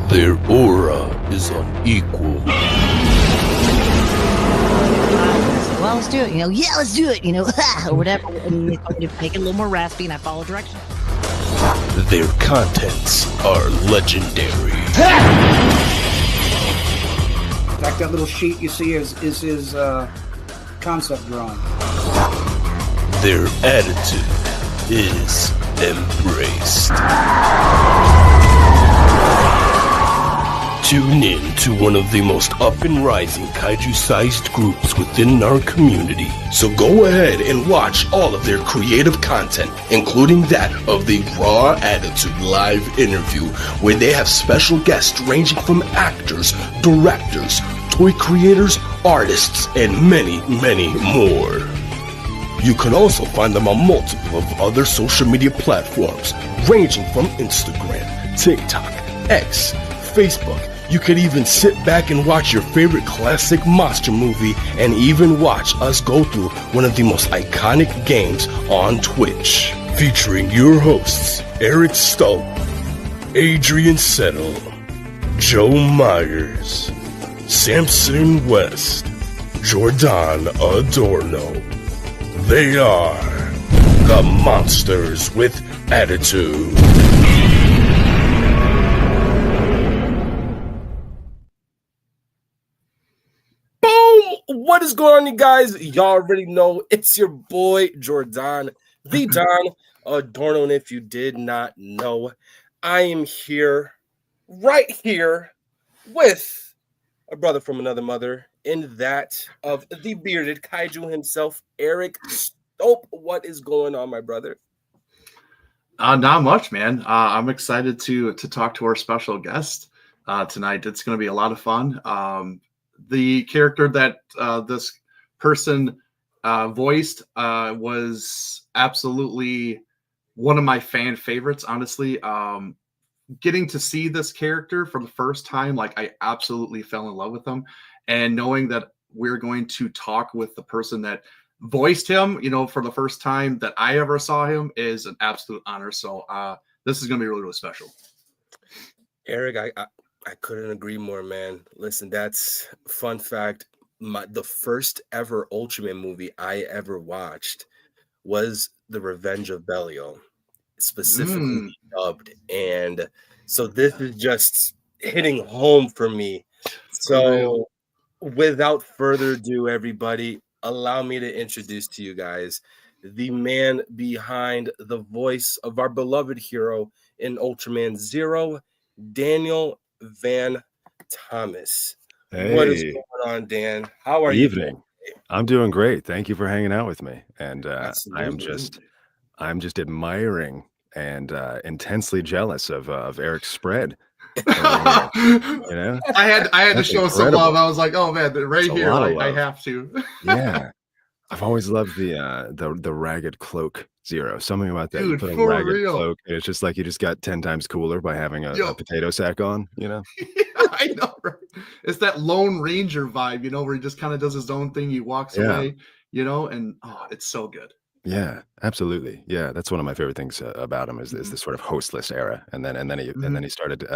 Their aura is unequal. Well, let's do it. Yeah, let's do it. Or whatever. And they started to make it a little more raspy, and I follow directions. Their contents are legendary. In fact, that little sheet you see is his concept drawing. Their attitude is embraced. Tune in to one of the most up and rising kaiju-sized groups within our community. So go ahead and watch all of their creative content, including that of the Raw Attitude live interview, where they have special guests ranging from actors, directors, toy creators, artists, and many, many more. You can also find them on multiple of other social media platforms, ranging from Instagram, TikTok, X, Facebook. You could even sit back and watch your favorite classic monster movie and even watch us go through one of the most iconic games on Twitch. Featuring your hosts, Eric Stowe, Adrian Settle, Joe Myers, Samson West, Jordan Adorno. They are the Monsters with Attitude. What is going on, you guys? Y'all already know it's your boy Jordan, the Don Adorno. And if you did not know, I am here, right here, with a brother from another mother, in that of the bearded kaiju himself, Eric Stope. What is going on, my brother? Not much, man. I'm excited to talk to our special guest tonight. It's going to be a lot of fun. The character that this person voiced was absolutely one of my fan favorites, honestly. Getting to see this character for the first time, like, I absolutely fell in love with him. And knowing that we're going to talk with the person that voiced him, for the first time that I ever saw him, is an absolute honor. So this is going to be really, really special. Eric, I couldn't agree more, man. Listen, that's fun fact. The first ever Ultraman movie I ever watched was The Revenge of Belial, specifically dubbed. And so this is just hitting home for me. So without further ado, everybody, allow me to introduce to you guys the man behind the voice of our beloved hero in Ultraman Zero, Daniel Van Thomas. Hey. What is going on, Dan? How are Evening. you? I'm doing great. Thank you for hanging out with me. And I'm just admiring and intensely jealous of Eric's spread. I had to show some love. I was like, oh man, right here, I have to. Yeah. I've always loved the ragged cloak Zero. Something about that. Dude, you put a for ragged real. cloak. It's just like you just got 10 times cooler by having a potato sack on, Yeah, I know, right? It's that Lone Ranger vibe, where he just kind of does his own thing. He walks away, and it's so good. Yeah, absolutely. Yeah, that's one of my favorite things about him is this sort of hostless era, and then he started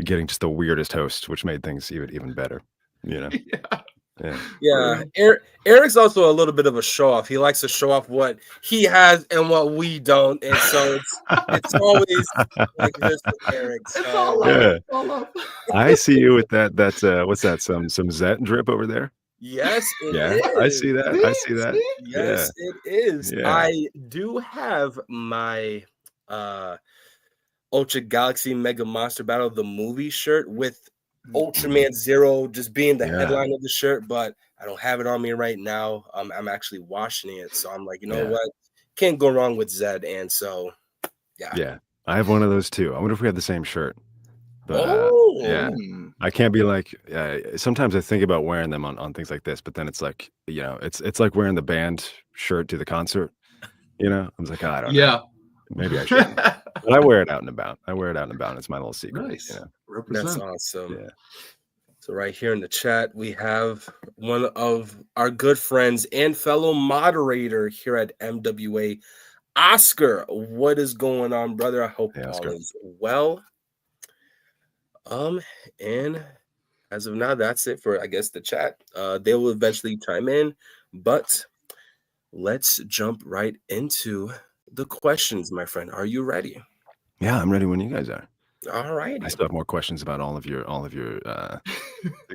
getting just the weirdest host, which made things even better. Yeah. Eric's also a little bit of a show off. He likes to show off what he has and what we don't, and so it's always like this with Eric. So. It's all love. It's all love. I see you with that. That's what's that? Some Zet drip over there. Yes, it is. I see that. I see that. Yes, it is. Yeah. I do have my Ultra Galaxy Mega Monster Battle the movie shirt with Ultraman Zero just being the headline of the shirt, but I don't have it on me right now. I'm actually washing it, so I'm like, you know what? Can't go wrong with Zed, and so yeah. I have one of those too. I wonder if we had the same shirt. But I can't be like. Sometimes I think about wearing them on things like this, but then it's like it's like wearing the band shirt to the concert. I'm like, I don't know. Maybe I shouldn't. But I wear it out and about. It's my little secret. Nice. That's awesome. Yeah. So right here in the chat, we have one of our good friends and fellow moderator here at MWA, Oscar. What is going on, brother? I hope all is well. And as of now, that's it for, I guess, the chat. They will eventually chime in, but let's jump right into the questions, my friend. Are you ready? Yeah, I'm ready when you guys are. All righty. I still have more questions about all of your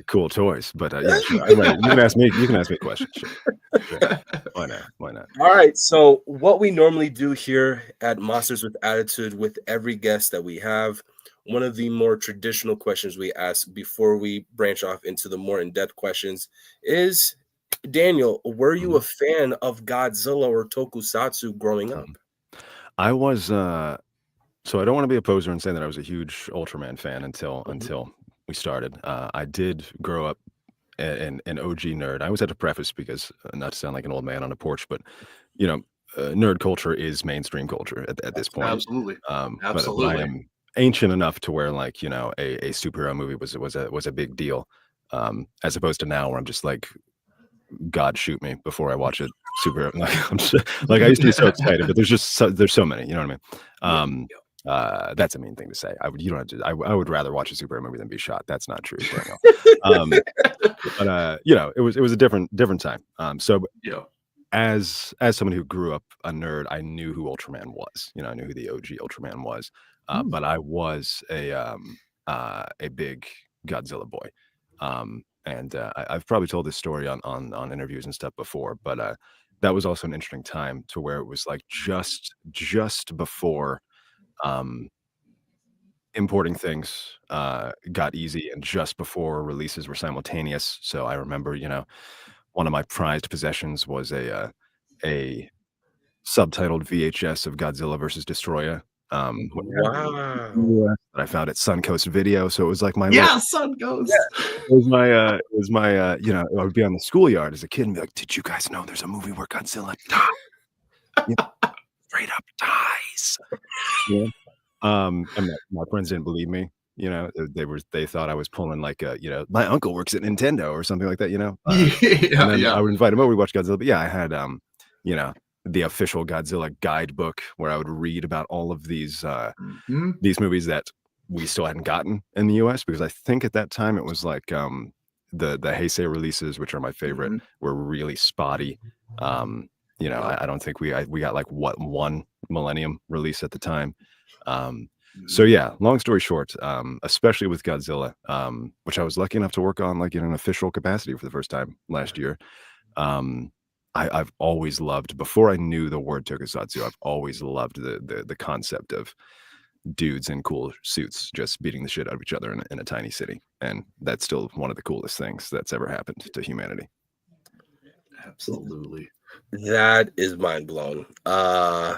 cool toys, but yeah, sure. I'm ready. You can ask me. You can ask me questions. Sure. Why not? Why not? All right. So, what we normally do here at Monsters with Attitude with every guest that we have, one of the more traditional questions we ask before we branch off into the more in-depth questions is, Daniel, were you a fan of Godzilla or Tokusatsu growing up? I was. So I don't want to be a poser and say that I was a huge Ultraman fan until we started. I did grow up an OG nerd. I always had to preface because not to sound like an old man on a porch, but you know, nerd culture is mainstream culture at this point. Absolutely. But I am ancient enough to where like a superhero movie was a big deal, as opposed to now where I'm just like, God shoot me before I watch it. Superhero, like I used to be so excited, but there's so many. You know what I mean? That's a mean thing to say. You don't have to. I would rather watch a superhero movie than be shot. That's not true. But it was a different time. So as someone who grew up a nerd, I knew who Ultraman was. I knew who the OG Ultraman was. But I was a big Godzilla boy. And I've probably told this story on interviews and stuff before, but that was also an interesting time to where it was like just before importing things got easy and just before releases were simultaneous. So I remember, one of my prized possessions was a subtitled VHS of Godzilla versus Destroya. Wow. That I found at Suncoast Video. So it was like my Suncoast. It was my I would be on the schoolyard as a kid and be like, did you guys know there's a movie where Godzilla straight up dies? And my friends didn't believe me. They thought I was pulling like my uncle works at Nintendo or something like that. And then I would invite him over. We watch Godzilla. But yeah, I had the official Godzilla guidebook where I would read about all of these movies that we still hadn't gotten in the US, because I think at that time it was like the Heisei releases, which are my favorite, were really spotty. I don't think we got like one Millennium release at the time. So yeah, long story short, especially with Godzilla, which I was lucky enough to work on like in an official capacity for the first time last year. I've always loved, before I knew the word tokusatsu, I've always loved the concept of dudes in cool suits just beating the shit out of each other in a tiny city. And that's still one of the coolest things that's ever happened to humanity. Absolutely. That is mind blown. I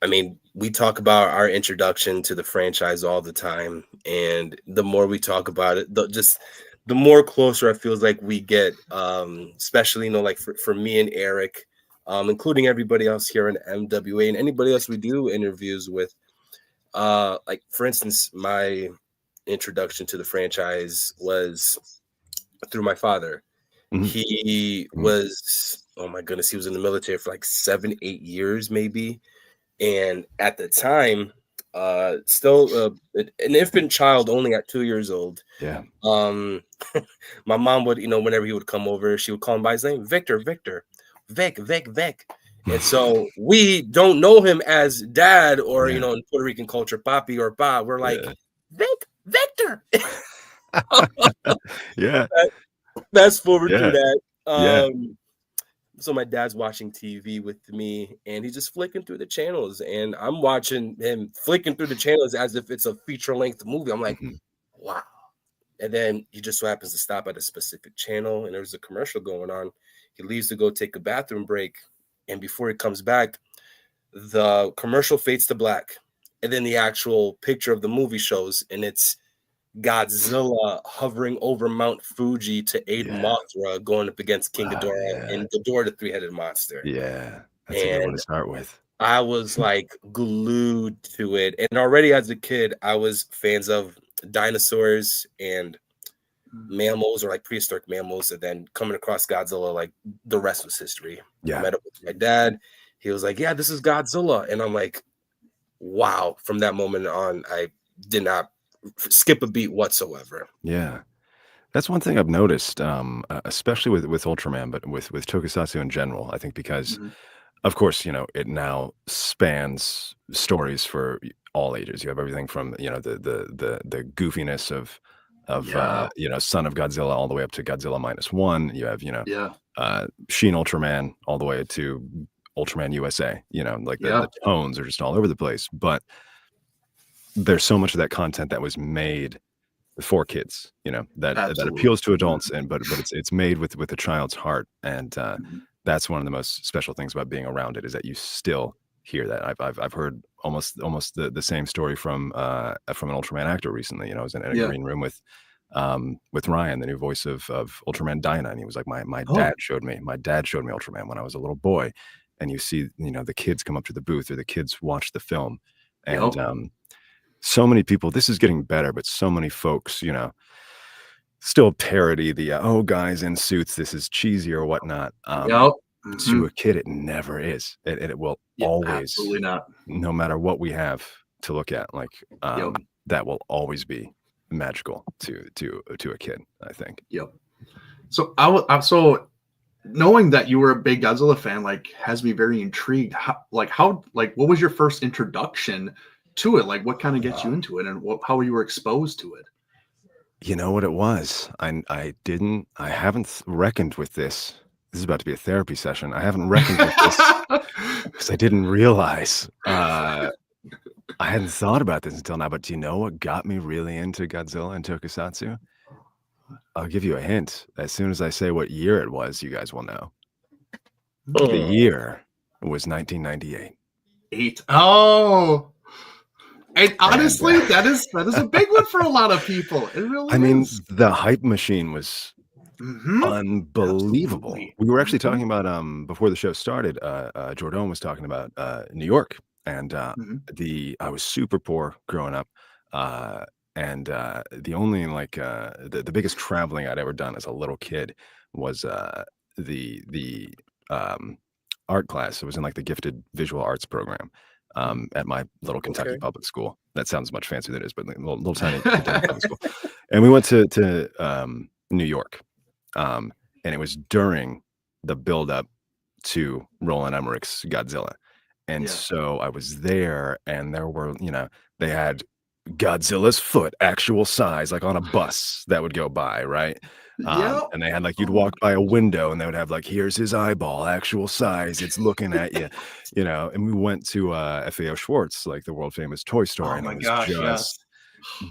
mean, we talk about our introduction to the franchise all the time, and the more we talk about it, the more closer it feels like we get, especially, like for me and Eric, including everybody else here in MWA and anybody else we do interviews with. Like, for instance, my introduction to the franchise was through my father. He was, oh my goodness, he was in the military for like 7-8 years, maybe. And at the time, still an infant child, only at 2 years old. Yeah. My mom would, whenever he would come over, she would call him by his name, Victor, Vic. And so we don't know him as dad or, in Puerto Rican culture, papi or pa. We're like, Victor. Yeah. Fast forward through that. So my dad's watching TV with me, and he's just flicking through the channels, and I'm watching him flicking through the channels as if it's a feature-length movie. I'm like, wow. And then he just so happens to stop at a specific channel, and there's a commercial going on. He leaves to go take a bathroom break, and before he comes back, the commercial fades to black, and then the actual picture of the movie shows, and it's Godzilla hovering over Mount Fuji to aid Mothra, going up against King Ghidorah and Ghidorah, the three-headed monster. Yeah, that's a good one to start with. I was like glued to it, and already as a kid, I was fans of dinosaurs and mammals, or like prehistoric mammals, and then coming across Godzilla, like the rest was history. I met up with my dad. He was like, "Yeah, this is Godzilla," and I'm like, "Wow!" From that moment on, I did not skip a beat whatsoever. Yeah. That's one thing I've noticed, especially with Ultraman, but with Tokusatsu in general. I think because, Mhm. of course, it now spans stories for all ages. You have everything from the goofiness of Yeah. Son of Godzilla all the way up to Godzilla -1. You have Yeah. Shin Ultraman all the way to Ultraman USA. Like the Yeah. tones are just all over the place. But there's so much of that content that was made for kids, that Absolutely. appeals to Mhm. adults, but it's made with a child's heart, and Mhm. that's one of the most special things about being around it is that you still hear that. I've heard almost the same story from an Ultraman actor recently. I was in a Yeah. green room with Ryan, the new voice of Ultraman Dyna, and he was like, my dad Oh, showed me Ultraman when I was a little boy, and you see the kids come up to the booth or the kids watch the film, and yep. so many people, this is getting better, but so many folks, still parody the, "Oh, guys in suits, this is cheesy," or whatnot. Yep. To Mhm. a kid, it never is. It will Yeah, always, absolutely not. no matter what we have to look at, like, Yep. that will always be magical to a kid, I think. Yep. So so knowing that you were a big Godzilla fan, like, has me very intrigued. What was your first introduction to it? Like, what kind of gets you into it, and how you were exposed to it? You know what it was? I haven't reckoned with this. This is about to be a therapy session. I haven't reckoned with this because I didn't realize, I hadn't thought about this until now, but do you know what got me really into Godzilla and Tokusatsu? I'll give you a hint. As soon as I say what year it was, you guys will know. The Mm. year was 1998. Eight. Oh, and And, honestly, that is a big one for a lot of people. It I really mean, is. the hype machine was Mhm. unbelievable. Absolutely. We were actually Mhm. talking about, before the show started, Jordan was talking about, New York, and, Mhm. I was super poor growing up, uh, and, the only, like, the biggest traveling I'd ever done as a little kid was, the, um, art class. It was in, like, the gifted visual arts program, at my little Kentucky Okay. public school. That sounds much fancier than it is, but, like, little tiny Kentucky public school, and we went to New York. Um, and it was during the buildup to Roland Emmerich's Godzilla. And Yeah. so I was there, and there were, they had Godzilla's foot, actual size, like on a bus that would go by, right? Yep. And they had like, you'd Oh my walk by a window and they would have like, here's his eyeball, actual size, it's looking at you, and we went to FAO Schwartz, like the world famous toy store, oh and it my was gosh, yes. just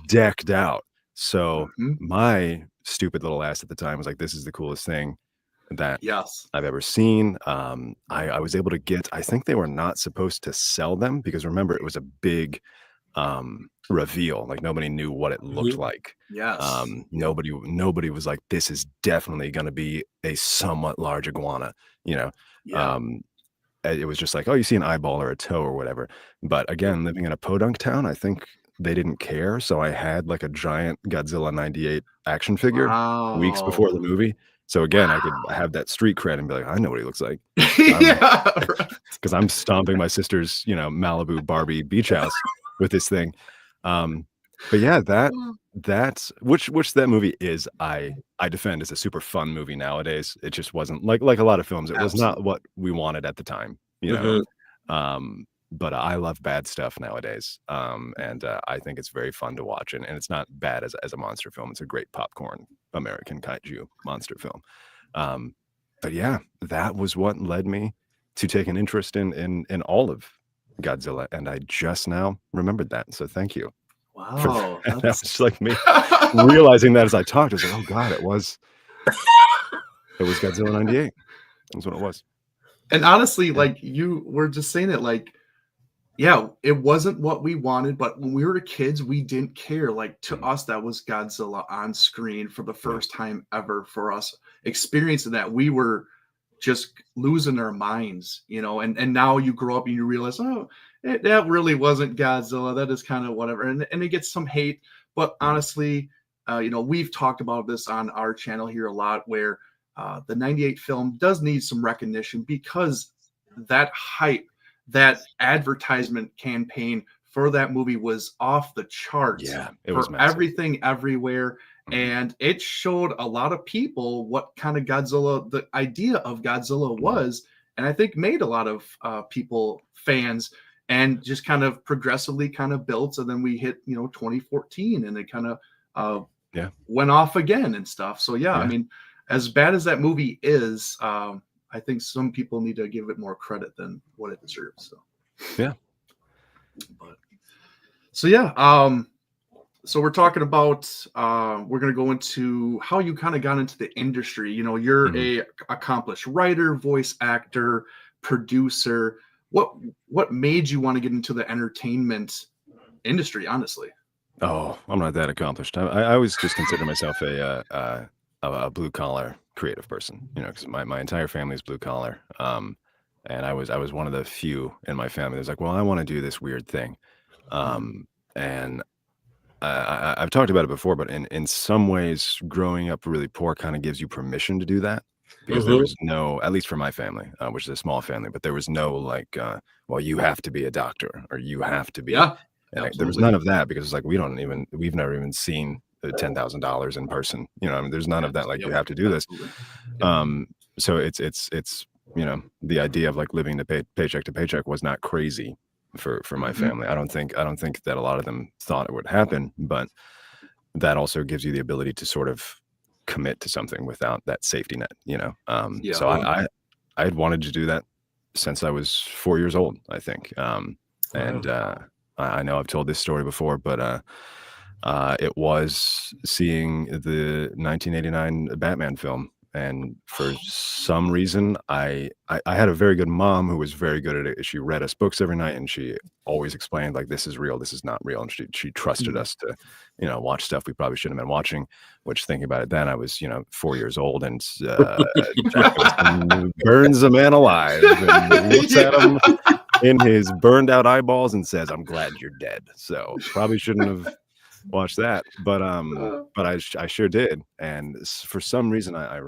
decked out. So Mhm. my stupid little ass at the time was like, "This is the coolest thing that Yes. I've ever seen." I was able to get. I think they were not supposed to sell them because remember it was a big reveal. Like nobody knew what it looked Mhm. like. Yes. Yep. Nobody was like, "This is definitely going to be a somewhat large iguana." You know. Yeah. Um, it was just like, "Oh, you see an eyeball or a toe or whatever." But Yep. again, living in a podunk town, I think they didn't care, so I had, like, a giant Godzilla '98 action figure weeks before Wow. the movie. So again, I could Wow. have that street cred and be like, "I know what he looks like." Um, Yeah. Right. because 'cause I'm stomping my sister's, Malibu Barbie beach house with this thing. Um, but yeah, that's which that movie is, I defend as a super fun movie nowadays. It just wasn't like a lot of films, it was not Absolutely. what we wanted at the time, Mhm. but I love bad stuff nowadays, and, I think it's very fun to watch, and it's not bad as a monster film. It's a great popcorn American kaiju monster film. Um, but yeah, that was what led me to take an interest in all of Godzilla, and I just now remembered that, so thank you for Wow. that. That was That's like me realizing that as I talked, I was like, "Oh god, it was Godzilla '98." That's what it was. and honestly, Yeah. like you were just saying it, like, yeah, it wasn't what we wanted, but when we were kids, we didn't care. Like to Mhm. us, that was Godzilla on screen for the Yeah. first time ever for us experiencing that. We were just losing our minds, and now you grow up and you realize, oh, that really wasn't Godzilla. That is kind of whatever. And it gets some hate. But Mhm. honestly, we've talked about this on our channel here a lot where the 98 film does need some recognition because that hype, that advertisement campaign for that movie was off the charts. Yeah, it for was massive. everything, everywhere. And it showed a lot of people what kind of Godzilla, the idea of Godzilla was, and I think made a lot of people fans, and just kind of progressively kind of built. And then we hit, 2014, and it kind of went off again and stuff. So I mean, as bad as that movie is, I think some people need to give it more credit than what it deserves. So so we're talking about, we're going to go into how you kind of got into the industry. You're a accomplished writer, voice actor, producer. What made you want to get into the entertainment industry, honestly? Oh, I'm not that accomplished. I always just consider myself a blue collar creative person, because my entire family is blue collar. And I was one of the few in my family that was like, well, I want to do this weird thing. And I've talked about it before, but in some ways, growing up really poor kind of gives you permission to do that, because there was no, at least for my family, which is a small family, but there was no like, well, you have to be a doctor, or you have to be. And there was none of that, because it's like, we've never even seen $10,000 in person. I mean, there's none of that. Like, you have to do this. So it's the idea of like living paycheck to paycheck was not crazy for my family. I don't think that a lot of them thought it would happen, but that also gives you the ability to sort of commit to something without that safety net, So I had wanted to do that since I was 4 years old, I think. I know I've told this story before, but it was seeing the 1989 Batman film. And for some reason, I had a very good mom who was very good at it. She read us books every night, and she always explained, like, this is real, this is not real. And she trusted us to, watch stuff we probably shouldn't have been watching, which, thinking about it then, I was, 4 years old, and Jack burns a man alive and looks at him in his burned out eyeballs and says, "I'm glad you're dead." So probably shouldn't have watched that, but I sure did. And for some reason, I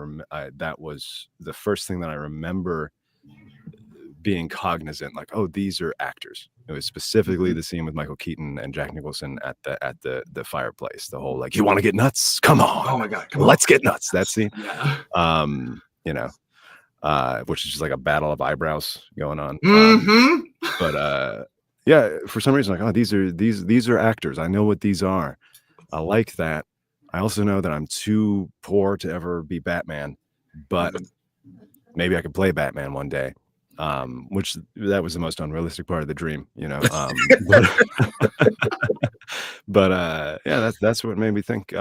that was the first thing that I remember being cognizant, like, oh, these are actors. It was specifically the scene with Michael Keaton and Jack Nicholson at the fireplace. The whole, like, you want to get nuts? Come on! Oh my God! Let's get nuts. That scene. Which is just like a battle of eyebrows going on. But for some reason, like, oh, these are actors. I know what these are. I like that. I also know that I'm too poor to ever be Batman, but maybe I could play Batman one day. Which that was the most unrealistic part of the dream, but that's what made me think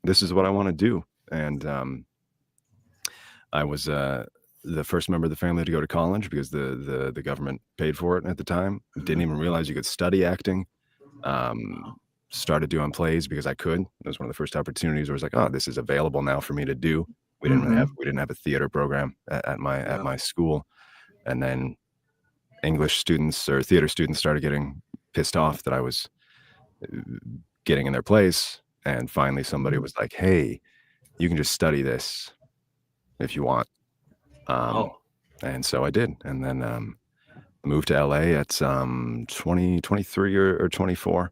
this is what I want to do. And I was the first member of the family to go to college, because the government paid for it at the time. Didn't even realize you could study acting. Started doing plays because I could. It was one of the first opportunities where I was like, oh, this is available now for me to do. We didn't have a theater program at my school. And then English students or theater students started getting pissed off that I was getting in their place. And finally somebody was like, hey, you can just study this if you want. And so I did. And then moved to LA at 23 or 24,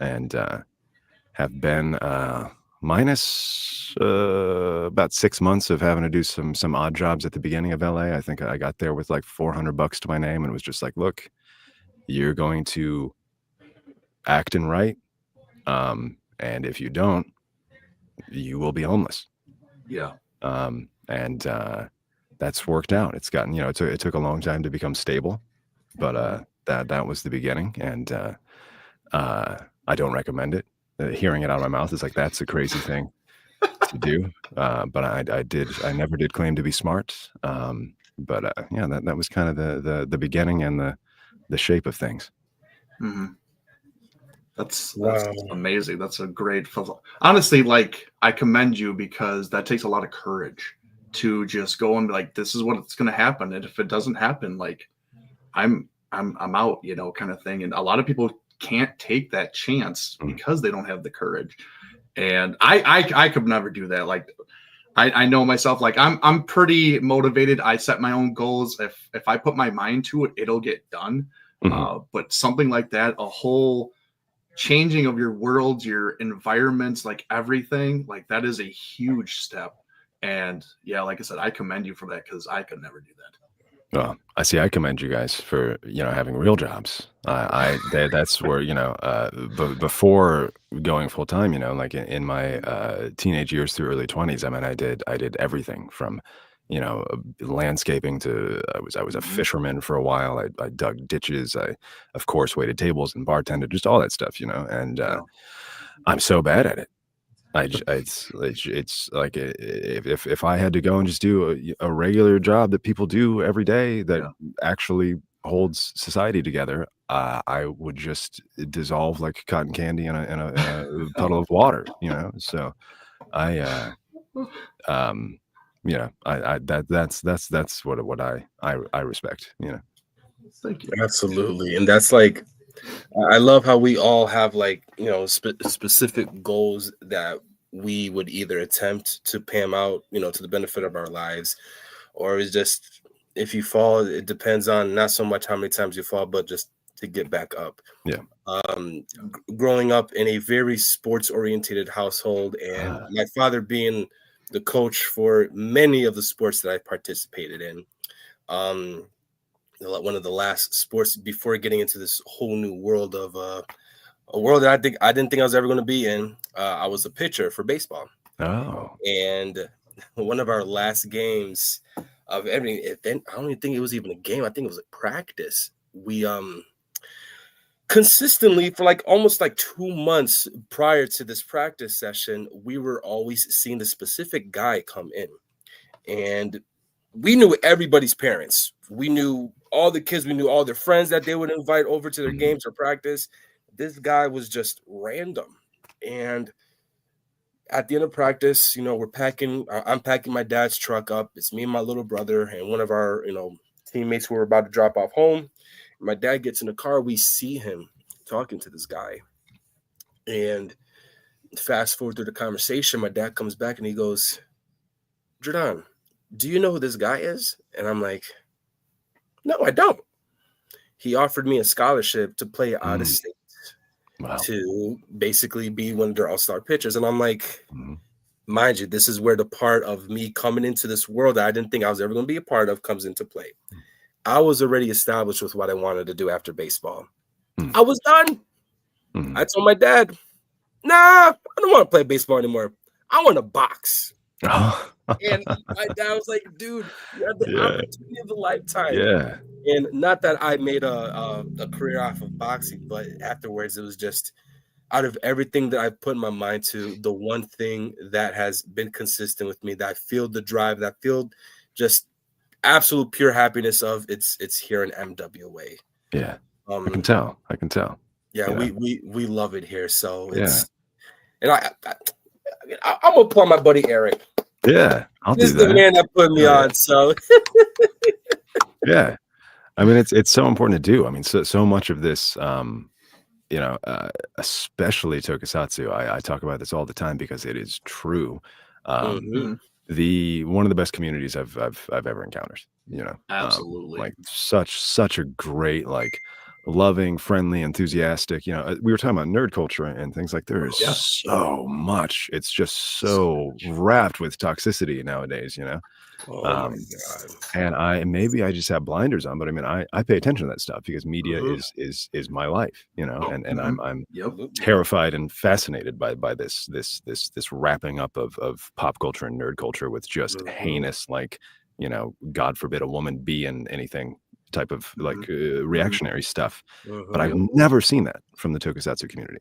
and have been minus about 6 months of having to do some odd jobs at the beginning of LA. I think I got there with like $400 to my name, and it was just like, look, you're going to act and write, and if you don't, you will be homeless. And that's worked out. It's gotten, it took a long time to become stable, but that was the beginning. And I don't recommend it. Hearing it out of my mouth is like, that's a crazy thing to do. But I never did claim to be smart. But that was kind of the beginning and the shape of things. That's amazing. That's a great, honestly, like, I commend you, because that takes a lot of courage to just go and be like, this is what's going to happen. And if it doesn't happen, like, I'm out, kind of thing. And a lot of people can't take that chance because they don't have the courage. And I could never do that. Like, I know myself, like, I'm pretty motivated. I set my own goals. If I put my mind to it, it'll get done. But something like that, a whole changing of your worlds, your environments, like everything, like that is a huge step. And yeah, like I said, I commend you for that because I could never do that. Well, I commend you guys for, having real jobs. That's where, before going full time, like in my teenage years through early 20s, I mean, I did everything from, landscaping to I was a fisherman for a while. I dug ditches. I, of course, waited tables and bartended, just all that stuff, and I'm so bad at it. It's like if I had to go and just do a regular job that people do every day that actually holds society together, I would just dissolve like cotton candy in a puddle of water, So I that's what I respect, Thank you. Absolutely. And that's like, I love how we all have like, specific goals that we would either attempt to pan out, to the benefit of our lives, or it's just, if you fall, it depends on not so much how many times you fall, but just to get back up. Yeah. Growing up in a very sports oriented household, and my father being the coach for many of the sports that I participated in. One of the last sports before getting into this whole new world of a world that I didn't think I was ever going to be in. I was a pitcher for baseball. Oh. And one of our last games of every event, I don't even think it was even a game. I think it was a practice. We consistently for like almost like 2 months prior to this practice session, we were always seeing the specific guy come in. And we knew everybody's parents. We knew all the kids. We knew all their friends that they would invite over to their games or practice. This guy was just random. And at the end of practice, we're packing. I'm packing my dad's truck up. It's me and my little brother and one of our, teammates who were about to drop off home. My dad gets in the car. We see him talking to this guy. And fast forward through the conversation, my dad comes back and he goes, "Jordan, do you know who this guy is?" And I'm like, "No, I don't." He offered me a scholarship to play out of state. Wow. To basically be one of their all-star pitchers. And I'm like, mind you, this is where the part of me coming into this world that I didn't think I was ever going to be a part of comes into play. I was already established with what I wanted to do after baseball. I was done. I told my dad, "Nah, I don't want to play baseball anymore. I want to box." And my dad was like, "Dude, you have the opportunity of a lifetime." Yeah. And not that I made a career off of boxing, but afterwards it was just, out of everything that I put my mind to, the one thing that has been consistent with me, that I feel the drive, that I feel just absolute pure happiness of, it's here in MWA. Yeah. I can tell. Yeah, we love it here. So it's, and I'm gonna pull my buddy Eric. Yeah, I'll This do is that. the man that put me on. So yeah, I mean, it's so important to do. I mean, so much of this, especially Tokusatsu. I talk about this all the time because it is true. One of the best communities I've ever encountered. Absolutely. Like such a great, like, loving, friendly, enthusiastic. We were talking about nerd culture and things like, there is so much. It's just so wrapped with toxicity nowadays. Oh my God. And I just have blinders on, but I mean, I pay attention to that stuff because media is my life, and I'm terrified and fascinated by this wrapping up of pop culture and nerd culture with just heinous, like, God forbid a woman be in anything type of like reactionary stuff. But I've never seen that from the Tokusatsu community.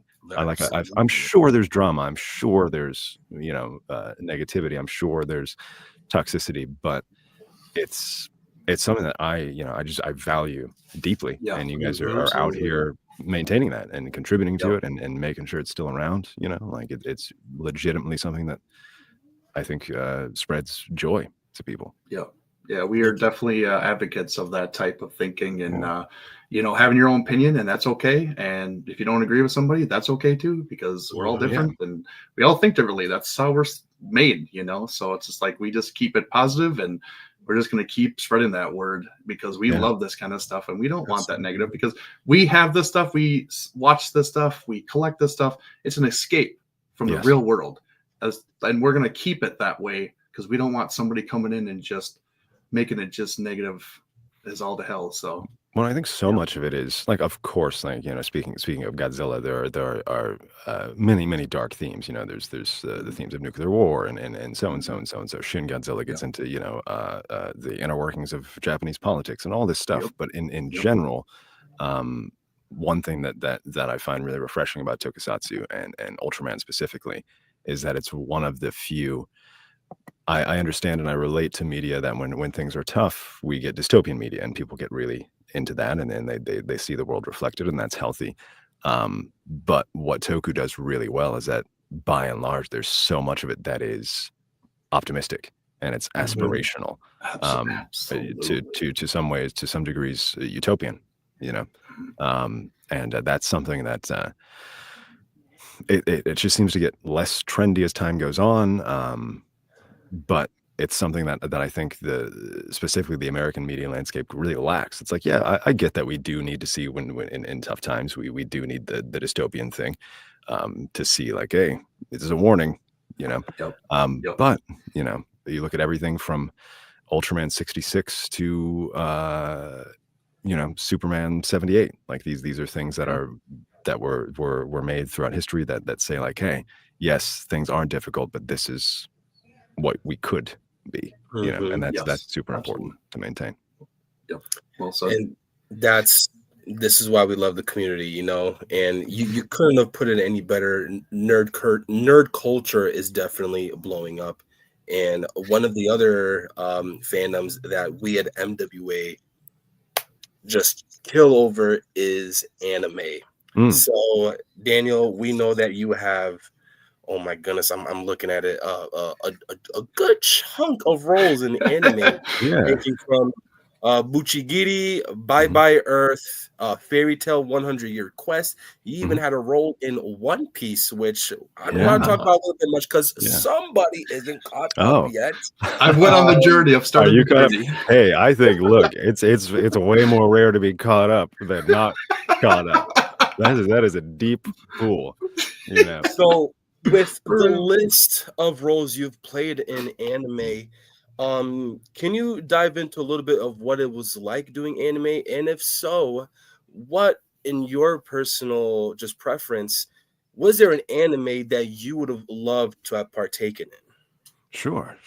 I'm sure there's drama. I'm sure there's, negativity. I'm sure there's toxicity, but it's something that I value deeply. And you guys are out here maintaining that and contributing to it and making sure it's still around, like it's legitimately something that I think spreads joy to people. Yeah, we are definitely advocates of that type of thinking and, having your own opinion, and that's okay. And if you don't agree with somebody, that's okay too, because we're all different and we all think differently. That's how we're made, So it's just like, we just keep it positive and we're just going to keep spreading that word because we love this kind of stuff and we don't want that negative because we have this stuff, we watch this stuff, we collect this stuff. It's an escape from the real world, and we're going to keep it that way because we don't want somebody coming in and just making it just negative as all to hell. So. Well, I think so much of it is like, of course, like, you know, speaking of Godzilla, there are many dark themes. You know, there's the themes of nuclear war and so and so and so and so. Shin Godzilla gets into, you know, the inner workings of Japanese politics and all this stuff. But in general, one thing that I find really refreshing about Tokusatsu and Ultraman specifically is that it's one of the few. I understand and I relate to media that when things are tough, we get dystopian media and people get really into that, and then they see the world reflected, and that's healthy. But what Toku does really well is that by and large, there's so much of it that is optimistic and it's aspirational, to some ways, to some degrees, utopian, you know. And that's something that it just seems to get less trendy as time goes on. But it's something that I think specifically the American media landscape really lacks. It's like, yeah, I get that we do need to see when in tough times, we do need the dystopian thing, to see like, hey, this is a warning, you know. But you know, you look at everything from Ultraman 66 to you know, Superman 78. Like these are things that were made throughout history that say like, hey, yes, things aren't difficult, but this is what we could be, you know, and that's super important to maintain. Well said. And this is why we love the community, you know, and you couldn't have put it any better. Nerd culture is definitely blowing up, and one of the other fandoms that we at MWA just kill over is anime. So Daniel, we know that you have, oh my goodness, I'm looking at it, a good chunk of roles in anime, ranging from Buchigiri, Bye Bye Earth, Fairy Tale 100-Year Quest. You even had a role in One Piece, which I don't want to talk about a little bit much because somebody isn't caught up yet. I've went on the journey. I've started the journey. Hey, I think, look, it's way more rare to be caught up than not caught up. That is a deep pool, you know. So with the list of roles you've played in anime, can you dive into a little bit of what it was like doing anime? And if so, what, in your personal just preference, was there an anime that you would have loved to have partaken in? Sure.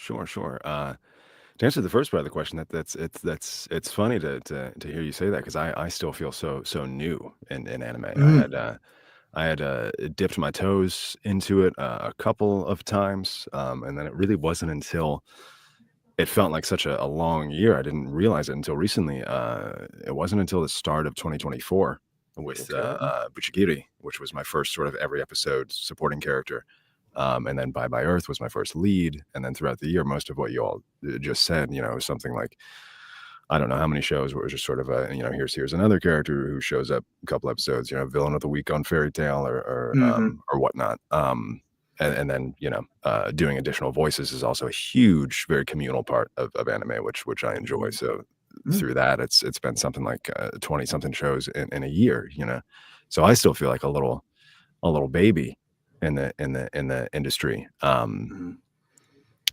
To answer the first part of the question, it's funny to hear you say that, because I still feel so new in anime. I had dipped my toes into it a couple of times, and then it really wasn't until it felt like such a long year. I didn't realize it until recently. It wasn't until the start of 2024 with Buchigiri, which was my first sort of every episode supporting character. And then Bye Bye Earth was my first lead. And then throughout the year, most of what you all just said, you know, something like, I don't know how many shows where it was just sort of you know, here's another character who shows up a couple episodes, you know, villain of the week on Fairy Tale or whatnot. And then, you know, doing additional voices is also a huge, very communal part of anime, which I enjoy. So through that, it's been something like 20 something shows in a year, you know. So I still feel like a little baby in the industry.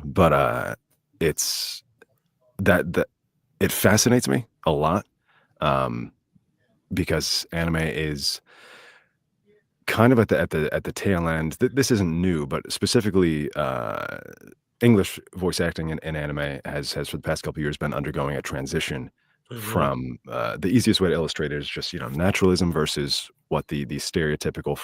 But it's that it fascinates me a lot, because anime is kind of at the tail end. This isn't new, but specifically English voice acting in anime has for the past couple of years been undergoing a transition from the easiest way to illustrate it is just, you know, naturalism versus what the stereotypical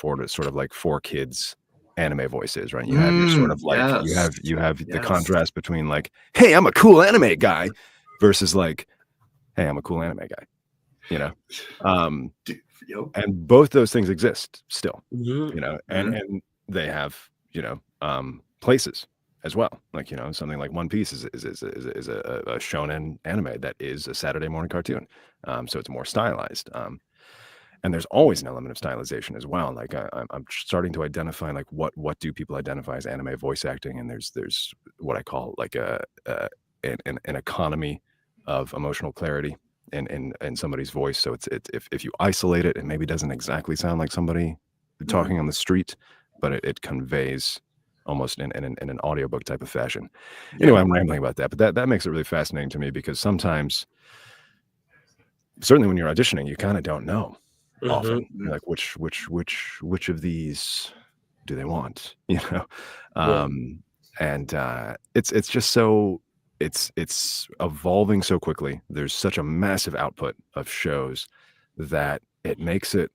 for kids anime voice is, right? You have your sort of like you have the contrast between like, hey, I'm a cool anime guy, versus like, hey, I'm a cool anime guy, you know. And both those things exist still, you know, and they have, you know, places as well. Like, you know, something like One Piece is a shonen anime that is a Saturday morning cartoon, so it's more stylized. And there's always an element of stylization as well. Like I'm starting to identify like what do people identify as anime voice acting, and there's what I call like an economy of emotional clarity in somebody's voice. So it's if you isolate it, it maybe doesn't exactly sound like somebody talking on the street, but it conveys almost in an audiobook type of fashion. Anyway, I'm rambling about that, but that makes it really fascinating to me, because sometimes, certainly when you're auditioning, you kind of don't know. Often you're like, which of these do they want? And it's just so it's evolving so quickly. There's such a massive output of shows that it makes it,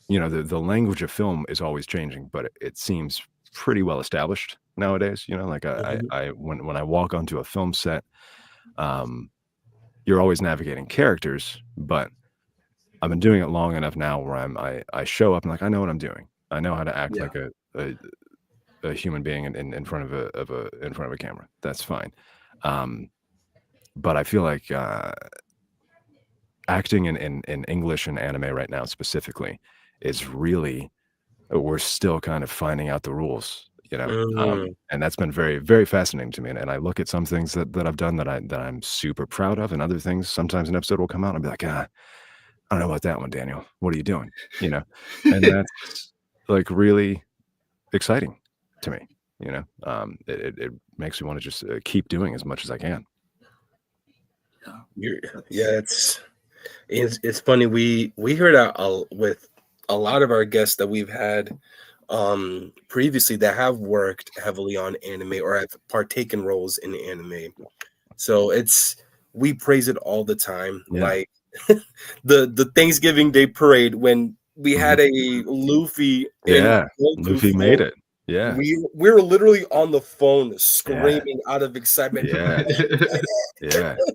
the language of film is always changing, but it seems pretty well established nowadays. Like I when I walk onto a film set, you're always navigating characters, but I've been doing it long enough now where I show up and like, I know what I'm doing. I know how to act like a human being in front of a camera. That's fine. But I feel like acting in English and anime right now specifically is really, we're still kind of finding out the rules, and that's been very, very fascinating to me. And I look at some things that I've done that I'm super proud of, and other things, sometimes an episode will come out and I'll be like, I don't know about that one, Daniel. What are you doing? And that's like really exciting to me. It makes me want to just keep doing as much as I can. It's funny. We hear that with a lot of our guests that we've had previously that have worked heavily on anime or have partaken roles in anime. So we praise it all the time. Like the Thanksgiving Day parade when we had a Luffy. Luffy made it. Yeah, we were literally on the phone screaming out of excitement.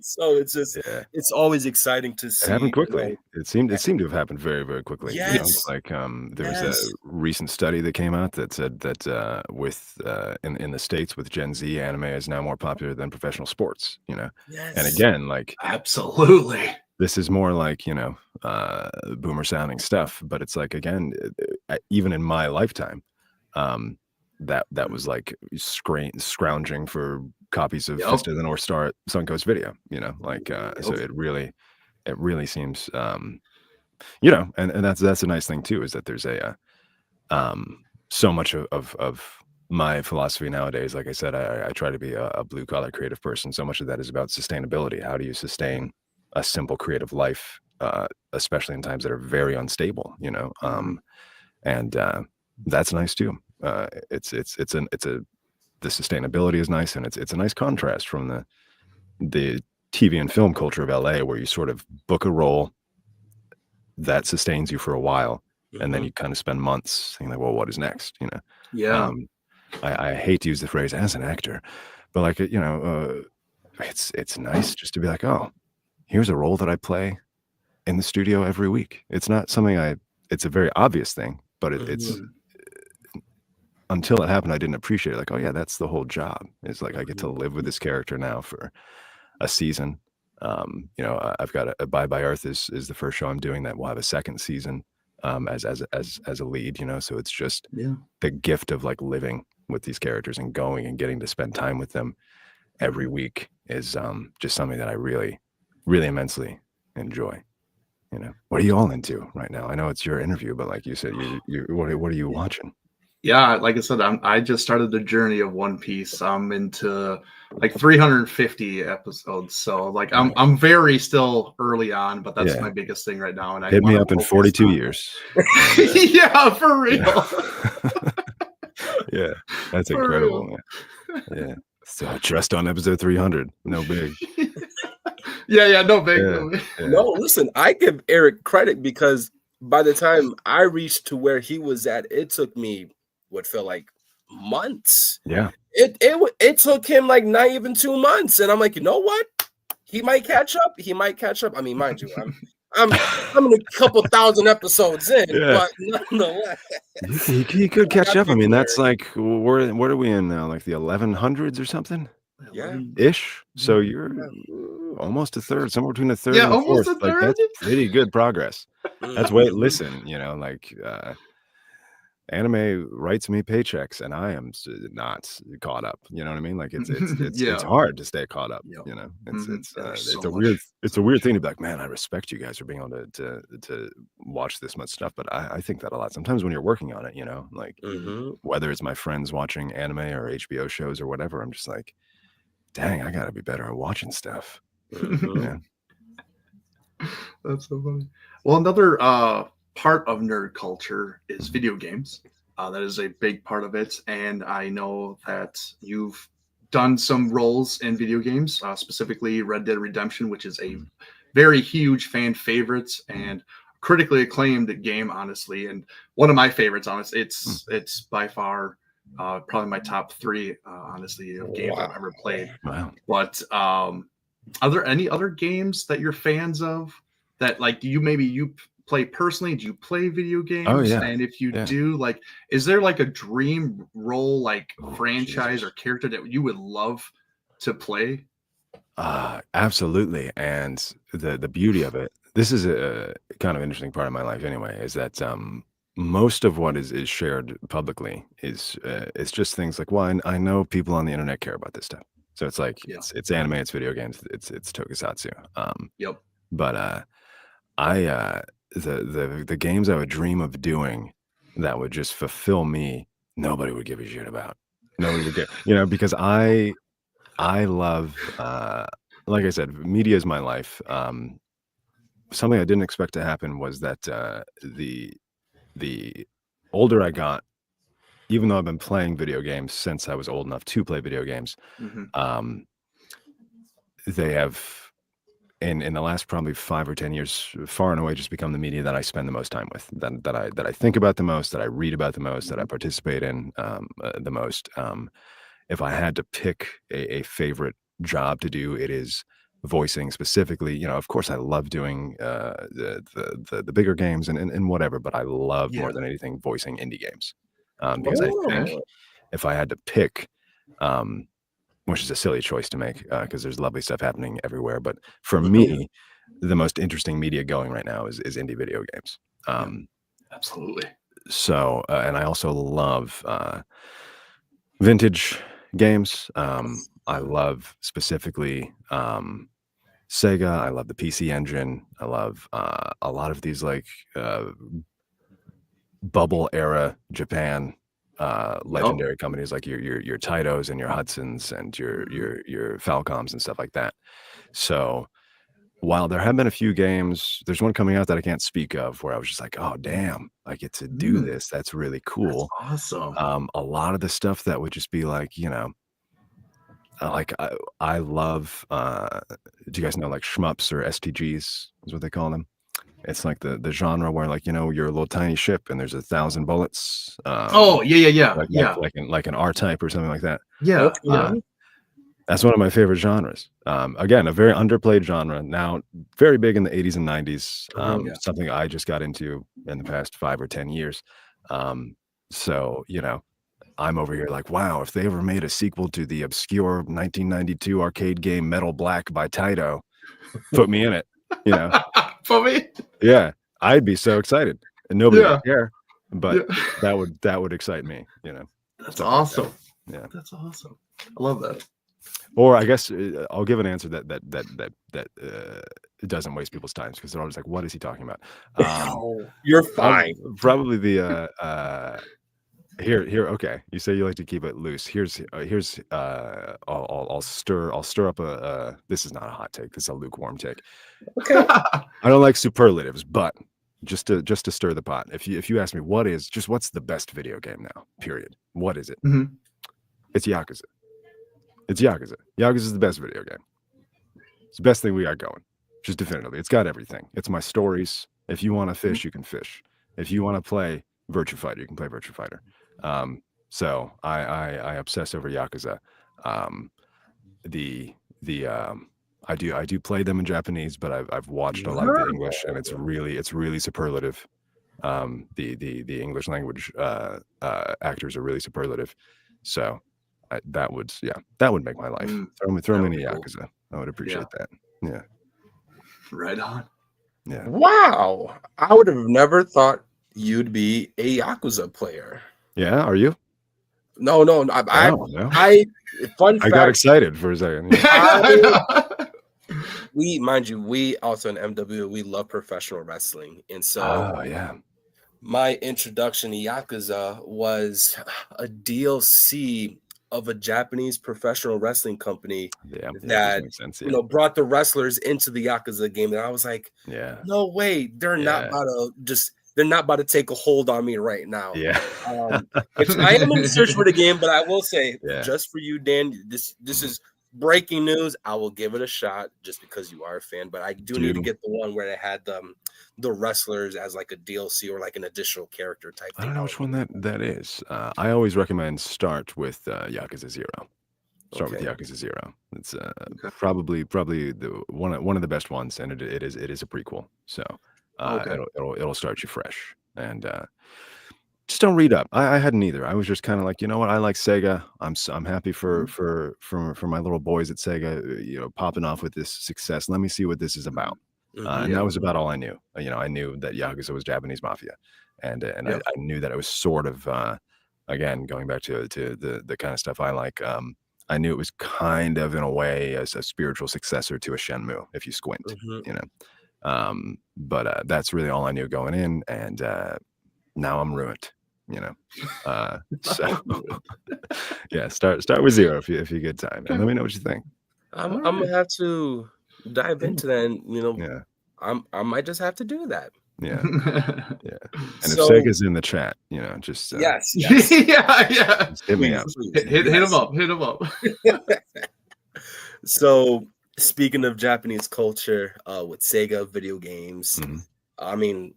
So it's just it's always exciting to see. It happened quickly. It seemed to have happened very, very quickly. Like there was a recent study that came out that said that with in the States with Gen Z, anime is now more popular than professional sports. And again, like absolutely, this is more like boomer sounding stuff, but it's like, again, even in my lifetime, that was like scrounging for copies of Fist of the North Star at Suncoast Video, so it really seems, and that's a nice thing too, is that there's so much of my philosophy nowadays. Like I said, I try to be a blue collar creative person. So much of that is about sustainability. How do you sustain a simple creative life, especially in times that are very unstable, and that's nice too. The sustainability is nice, and it's a nice contrast from the TV and film culture of LA, where you sort of book a role that sustains you for a while, and then you kind of spend months thinking like, well, what is next? I hate to use the phrase as an actor, but like it's nice just to be like, oh, here's a role that I play in the studio every week. It's not something it's a very obvious thing, but it's until it happened, I didn't appreciate it. Like, oh yeah, that's the whole job. It's like I get to live with this character now for a season. I've got a Bye Bye Earth is the first show I'm doing that will have a second season as a lead. So it's just the gift of like living with these characters and going and getting to spend time with them every week is just something that I really, really immensely enjoy. What are you all into right now? I know it's your interview, but like you said, what are you watching? Yeah, like I said, I just started the journey of One Piece. I'm into like 350 episodes, so like I'm very still early on, but that's my biggest thing right now. And hit me up in 42 years. Yeah, for real. Yeah, that's incredible. Yeah, so just on episode 300, no big. No big. No, listen, I give Eric credit because by the time I reached to where he was at, it took me what felt like months. Yeah. It took him like not even 2 months. And I'm like, you know what? He might catch up. I mean, mind you, I'm a couple thousand episodes in, but nonetheless. He could catch up. I mean, that's like, what are we in now? Like the 1100s or something? Ish. So you're almost a third, somewhere between a third and a fourth. Almost a third. Like, that's pretty good progress. That's way. Listen, anime writes me paychecks, and I am not caught up. You know what I mean? Like it's Yeah. hard to stay caught up. Yep. You know, There's it's so a much. weird thing to be like, man, I respect you guys for being able to watch this much stuff, but I think that a lot. Sometimes when you're working on it, you know, like whether it's my friends watching anime or HBO shows or whatever, I'm just like, dang, I gotta be better at watching stuff. Yeah. That's so funny. Well, another part of nerd culture is video games. That is a big part of it, and I know that you've done some roles in video games, specifically Red Dead Redemption, which is a very huge fan favorite and critically acclaimed game, honestly, and one of my favorites. Honestly, it's by far probably my top three, honestly, of games I've ever played. Wow. But are there any other games that you're fans of that, like, do you play personally? Do you play video games? Oh, yeah. And if you Yeah. do, like, is there like a dream role, like franchise or character that you would love to play? Absolutely. And the beauty of it, this is a kind of interesting part of my life anyway, is that most of what is shared publicly is it's just things like, well, I know people on the internet care about this stuff. So it's like it's anime, it's video games, it's tokusatsu. Yep. But the games I would dream of doing that would just fulfill me, nobody would give a shit about. Nobody would get, you know, because I love like I said, media is my life. Something I didn't expect to happen was that the older I got, even though I've been playing video games since I was old enough to play video games, they have in the last probably 5 or 10 years, far and away, just become the media that I spend the most time with, that I think about the most, that I read about the most, that I participate in the most. If I had to pick a favorite job to do, it is voicing specifically. You know, of course, I love doing the bigger games and whatever, but I love more than anything voicing indie games because I think if I had to pick, which is a silly choice to make because there's lovely stuff happening everywhere. But for me, the most interesting media going right now is indie video games. Absolutely. So, and I also love vintage games. I love specifically Sega. I love the PC Engine. I love a lot of these like bubble era Japan legendary companies like your Taitos and your Hudsons and your Falcoms and stuff like that. So while there have been a few games, there's one coming out that I can't speak of where I was just like, oh damn, I get to do this. That's really cool. That's awesome. A lot of the stuff that would just be like, you know, like I love do you guys know like shmups or STGs is what they call them? It's like the genre where, like, you know, you're a little tiny ship and there's 1,000 bullets. Like an R-type or something like that. Yeah. That's one of my favorite genres. Again, a very underplayed genre. Now, very big in the 80s and 90s. Something I just got into in the past 5 or 10 years. So, you know, I'm over here like, wow, if they ever made a sequel to the obscure 1992 arcade game Metal Black by Taito, put me in it, you know. For me? Yeah, I'd be so excited. And nobody would care, but that would excite me, you know. That's awesome. Like that. Yeah. That's awesome. I love that. Or I guess I'll give an answer that doesn't waste people's time because they're always like, what is he talking about? You're fine. Probably the here. Okay, you say you like to keep it loose. Here's I'll stir up a. This is not a hot take. This is a lukewarm take. Okay. I don't like superlatives, but just to stir the pot. If you ask me what's the best video game now? Period. What is it? It's Yakuza. It's Yakuza. Yakuza is the best video game. It's the best thing we got going. Just definitively. It's got everything. It's my stories. If you want to fish, you can fish. If you want to play Virtua Fighter, you can play Virtua Fighter. So I obsess over Yakuza. I do play them in Japanese, but I've watched a lot of the English, and it's really superlative. The English language actors are really superlative. So that would make my life. Throw me in a Yakuza. I would appreciate that. Yeah. Right on. Yeah. Wow. I would have never thought you'd be a Yakuza player. Yeah, are you? No, no, No. fun I got fact, excited for a second. we also in MWA, we love professional wrestling. And so Oh yeah. my introduction to Yakuza was a DLC of a Japanese professional wrestling company Yeah, that makes sense. you know brought the wrestlers into the Yakuza game. And I was like, Yeah. no way, they're not about to take a hold on me right now. Yeah. Which I am in search for the game, but I will say, Yeah. just for you, Dan, this is breaking news. I will give it a shot just because you are a fan, but I do need to get the one where they had the wrestlers as like a DLC or like an additional character type thing. I don't know which one that is. I always recommend start with Yakuza 0. Start with Yakuza 0. It's probably the one of the best ones, and it is a prequel. So it'll start you fresh. And just don't read up. I hadn't either. I was just kind of like, you know what? I like Sega. I'm happy for my little boys at Sega, you know, popping off with this success. Let me see what this is about. And that was about all I knew. You know, I knew that Yakuza was Japanese mafia, and I knew that it was sort of again going back to the kind of stuff I like. I knew it was kind of in a way as a spiritual successor to a Shenmue, if you squint, you know. But that's really all I knew going in, and now I'm ruined. You know, so yeah, start with 0 if you get time, and let me know what you think. I'm gonna have to dive into that, and you know, I might just have to do that. Yeah, yeah. And if Sega's in the chat, you know, just yes. Just hit me up. Hit him up. Hit him up. So speaking of Japanese culture, with Sega video games, I mean,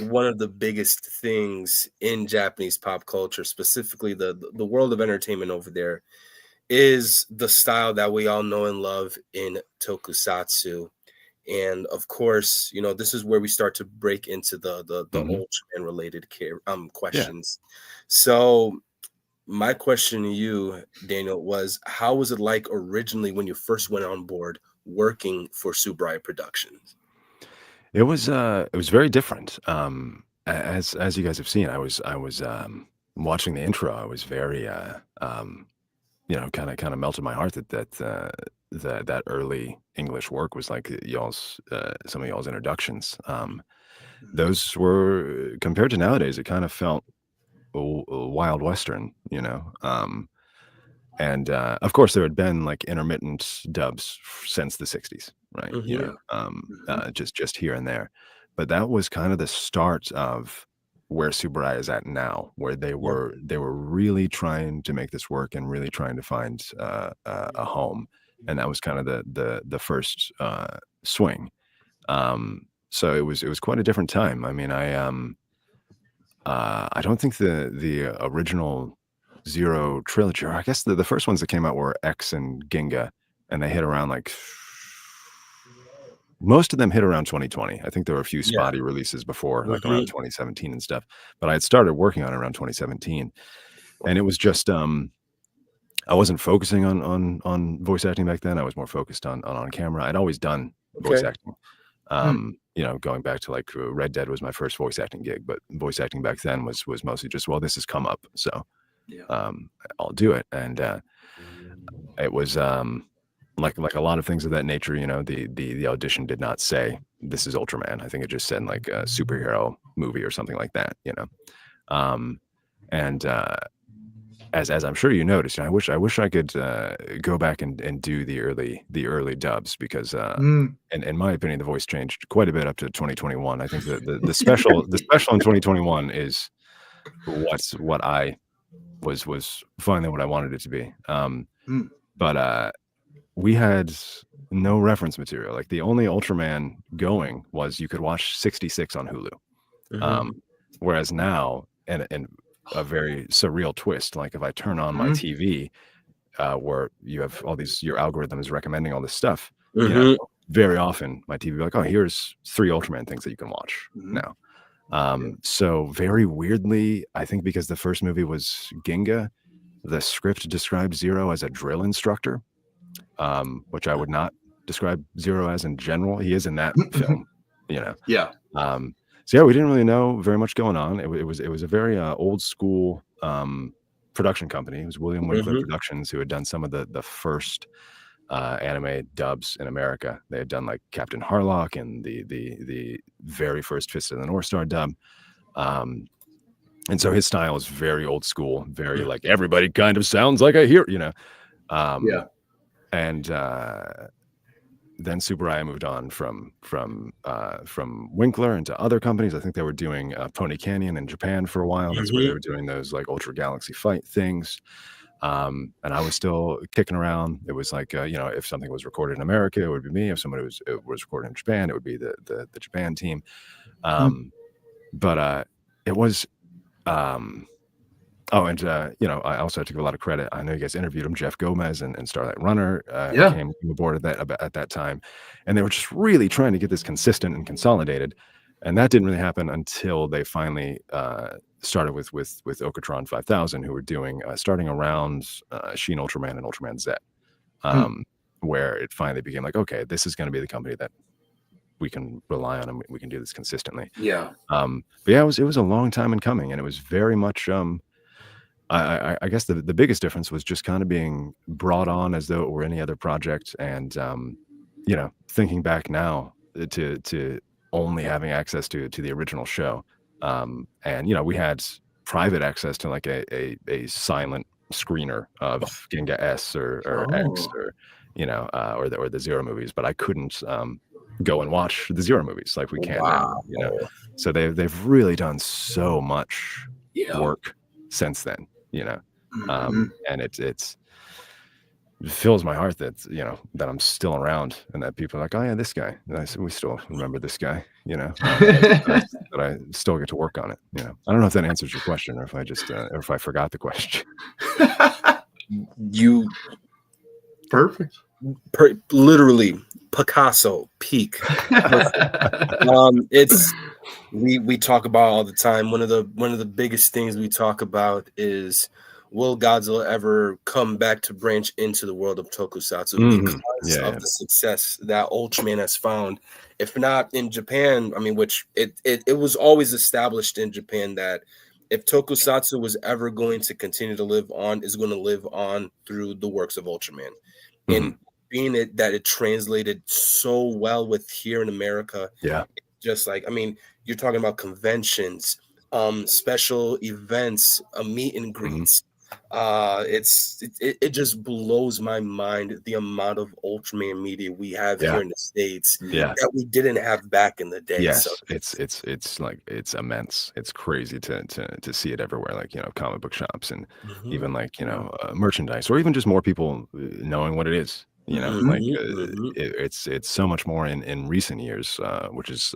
one of the biggest things in Japanese pop culture, specifically the world of entertainment over there, is the style that we all know and love in tokusatsu. And of course, you know, this is where we start to break into the Ultraman related questions. So my question to you, Daniel, was how was it like originally when you first went on board working for Tsuburaya Productions? It was very different. As you guys have seen, I was watching the intro. I was very you know, kind of melted my heart that early English work was like y'all's some of y'all's introductions. Those were, compared to nowadays, it kind of felt a Wild Western, you know. And of course, there had been like intermittent dubs since the 60s, right? You know, just here and there. But that was kind of the start of where Tsuburaya is at now, where they were really trying to make this work and really trying to find a home, and that was kind of the first swing. So it was quite a different time. I mean, I don't think the original Zero trilogy, or I guess the first ones that came out were X and Ginga, and they hit around like. Most of them hit around 2020. I think there were a few spotty releases before, like around 2017 and stuff. But I had started working on it around 2017, and it was just I wasn't focusing on voice acting back then. I was more focused on camera. I'd always done voice acting. You know, going back to like Red Dead was my first voice acting gig, but voice acting back then was mostly just, well, this has come up, so I'll do it. And it was like a lot of things of that nature, you know, the audition did not say this is Ultraman. I think it just said like a superhero movie or something like that, you know. And as I'm sure you noticed, I wish I could go back and do the early dubs, because in my opinion, the voice changed quite a bit up to 2021. I think the special in 2021 is what I was finally what I wanted it to be. But we had no reference material. Like the only Ultraman going was you could watch 66 on Hulu. Whereas now, and a very surreal twist, like if I turn on my TV, where you have all these, your algorithm is recommending all this stuff, you know, very often my TV will be like, oh, here's 3 Ultraman things that you can watch now. So very weirdly, I think because the first movie was Ginga, the script described Zero as a drill instructor, which I would not describe Zero as in general. He is in that film, you know. So yeah, we didn't really know very much going on. It was a very old school production company. It was William Winkler Mhm. Productions, who had done some of the first anime dubs in America. They had done like Captain Harlock and the very first Fist of the North Star dub. Um, and so his style is very old school, very like everybody kind of sounds like I hear, you know. Yeah. And then Tsuburaya moved on from Winkler into other companies. I think they were doing Pony Canyon in Japan for a while. That's where they Mhm. were doing those like Ultra Galaxy Fight things. And I was still kicking around. It was like you know, if something was recorded in America, it would be me. If somebody was recorded in Japan, it would be the Japan team. But it was oh, and you know, I also have to give a lot of credit. I know you guys interviewed him, Jeff Gomez and Starlight Runner Yeah. came aboard at that time, and they were just really trying to get this consistent and consolidated, and that didn't really happen until they finally started with Okatron 5000, who were doing starting around Shin Ultraman and Ultraman Z, where it finally became like, okay, this is going to be the company that we can rely on and we can do this consistently. Yeah. But yeah, it was a long time in coming, and it was very much I guess the biggest difference was just kind of being brought on as though it were any other project, and you know, thinking back now to only having access to the original show, and you know, we had private access to like a silent screener of Genga S or X Oh. or you know or the Zero movies, but I couldn't go and watch the Zero movies like we can now, Wow. you know. So they've really done so much Yeah. work since then, you know. Mhm. And it fills my heart that, you know, that I'm still around and that people are like, oh yeah, this guy. And I said, we still remember this guy, you know, that I still get to work on it. You know, I don't know if that answers your question or if I just or if I forgot the question. You Perfect. literally Picasso peak. It's we talk about all the time. One of the biggest things we talk about is, will Godzilla ever come back to branch into the world of tokusatsu because of the success that Ultraman has found? If not in Japan, I mean, which it was always established in Japan that if tokusatsu was ever going to continue to live on, is going to live on through the works of Ultraman. And being that it translated so well with here in America, just like, I mean, you're talking about conventions, special events, meet and greets. It just blows my mind the amount of Ultraman media we have here in the States that we didn't have back in the day. Yes, So it's like it's immense. It's crazy to see it everywhere, like, you know, comic book shops and even like, you know, merchandise, or even just more people knowing what it is. You know, like it's so much more in recent years, which is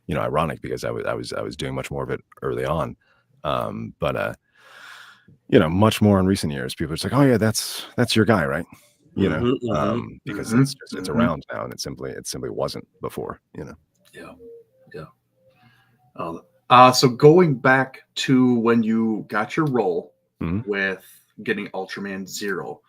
you know, ironic because I was doing much more of it early on, but you know, much more in recent years. People are just like, oh yeah, that's your guy, right? You know, because it's around now, and it simply wasn't before. You know. So going back to when you got your role with getting Ultraman Zero,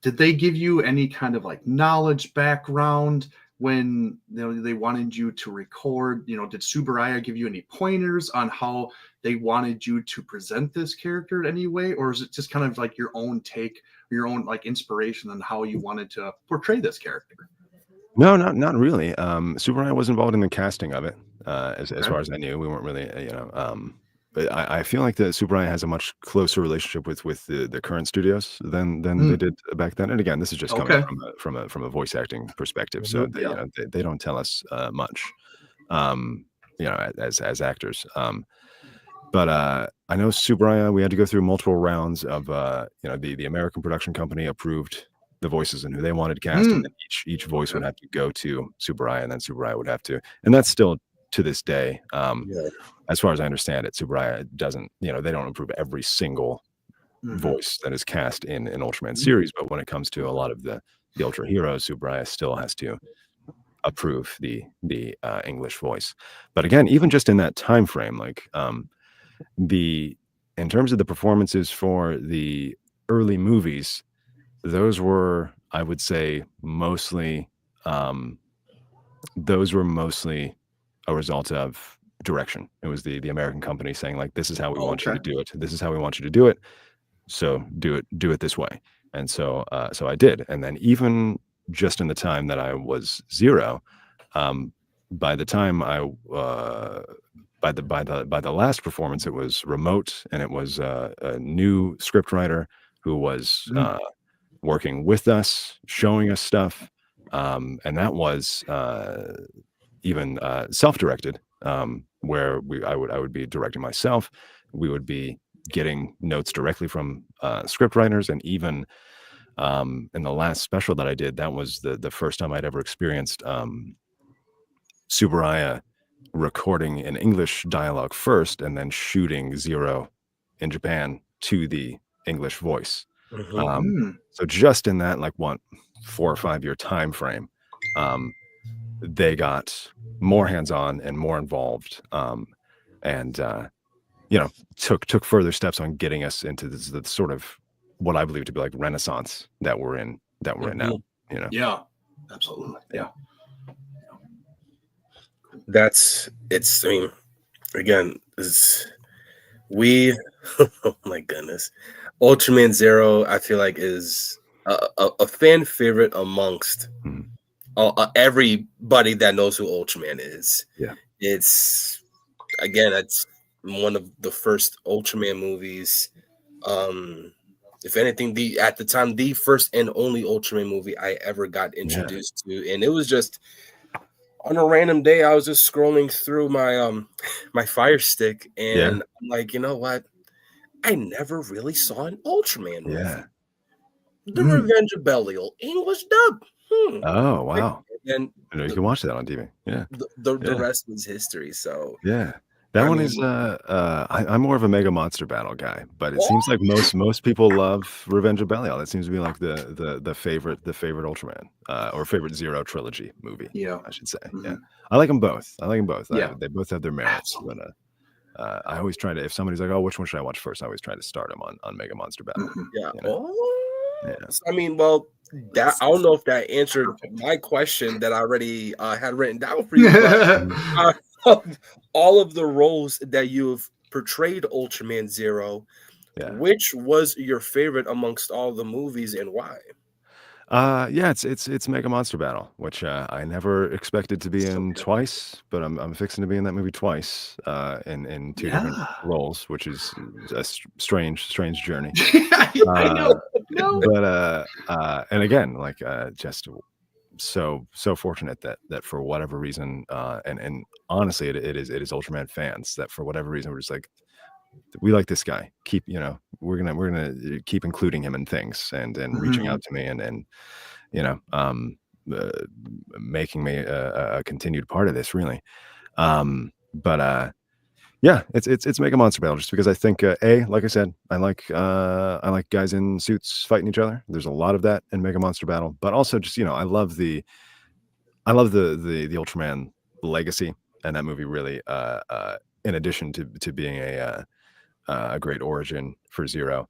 did they give you any kind of like knowledge background when, you know, they wanted you to record? You know, did Tsuburaya give you any pointers on how they wanted you to present this character in any way, or is it just kind of like your own take, your own like inspiration on how you wanted to portray this character? No, not really. Tsuburaya was involved in the casting of it, as far as I knew. We weren't really, you know. But I feel like the Tsuburaya has a much closer relationship with the current studios than they did back then. And again, this is just coming from a voice acting perspective, so they, you know, they don't tell us much, you know, as actors. But I know Tsuburaya, we had to go through multiple rounds of you know, the American production company approved the voices and who they wanted to cast, and then each voice would have to go to Tsuburaya, and then Tsuburaya would have to, and that's still to this day. As far as I understand it, Tsuburaya doesn't, you know, they don't approve every single voice that is cast in an Ultraman series, but when it comes to a lot of the Ultra heroes, Tsuburaya still has to approve the English voice. But again, even just in that time frame, like in terms of the performances for the early movies, those were, I would say, mostly a result of direction. It was the American company saying like, this is how we want you to do it. This is how we want you to do it. So do it this way. And so so I did. And then even just in the time that I was Zero, by the time I by the last performance, it was remote, and it was a new script writer who was working with us, showing us stuff, and that was even self-directed, where I would be directing myself. We would be getting notes directly from script writers, and even in the last special that I did, that was the first time I'd ever experienced Tsuburaya recording in English dialogue first and then shooting Zero in Japan to the English voice. So just in that like 4 or 5 year time frame, they got more hands-on and more involved, and you know, took further steps on getting us into the sort of what I believe to be like renaissance that we're in now. You know? Yeah, absolutely. Yeah. I mean, again, oh my goodness, Ultraman Zero, I feel like is a fan favorite amongst everybody that knows who Ultraman is. Yeah. It's one of the first Ultraman movies. If anything, at the time, the first and only Ultraman movie I ever got introduced to. And it was just on a random day, I was just scrolling through my my Fire Stick, and I'm like, you know what? I never really saw an Ultraman movie. Yeah. The Revenge of Belial, English dub. Oh wow. And you can watch that on TV. Yeah. The rest was history. So yeah. That one is I'm more of a Mega Monster Battle guy, but it seems like most people love Revenge of Belial. That seems to be like the favorite Ultraman or favorite Zero trilogy movie. Yeah, I should say. Yeah, I like them both. Yeah, they both have their merits. But I always try to, if somebody's like, oh, which one should I watch first? I always try to start them on Mega Monster Battle. Yeah. You know? So, I mean, well, I don't know if that answered my question that I already had written down for you. But, all of the roles that you've portrayed Ultraman Zero, which was your favorite amongst all the movies, and why? It's Mega Monster Battle, which I never expected to be in twice, but I'm fixing to be in that movie twice, in two different roles, which is a strange journey. I know. But and again, like just so fortunate that for whatever reason, and honestly, it is Ultraman fans that for whatever reason we're just like, we like this guy. Keep, we're gonna keep including him in things and reaching out to me and making me a continued part of this, really. But yeah, it's Mega Monster Battle just because I think like I said, I like guys in suits fighting each other. There's a lot of that in Mega Monster Battle, but also just I love the Ultraman legacy, and that movie really in addition to being a great origin for Zero,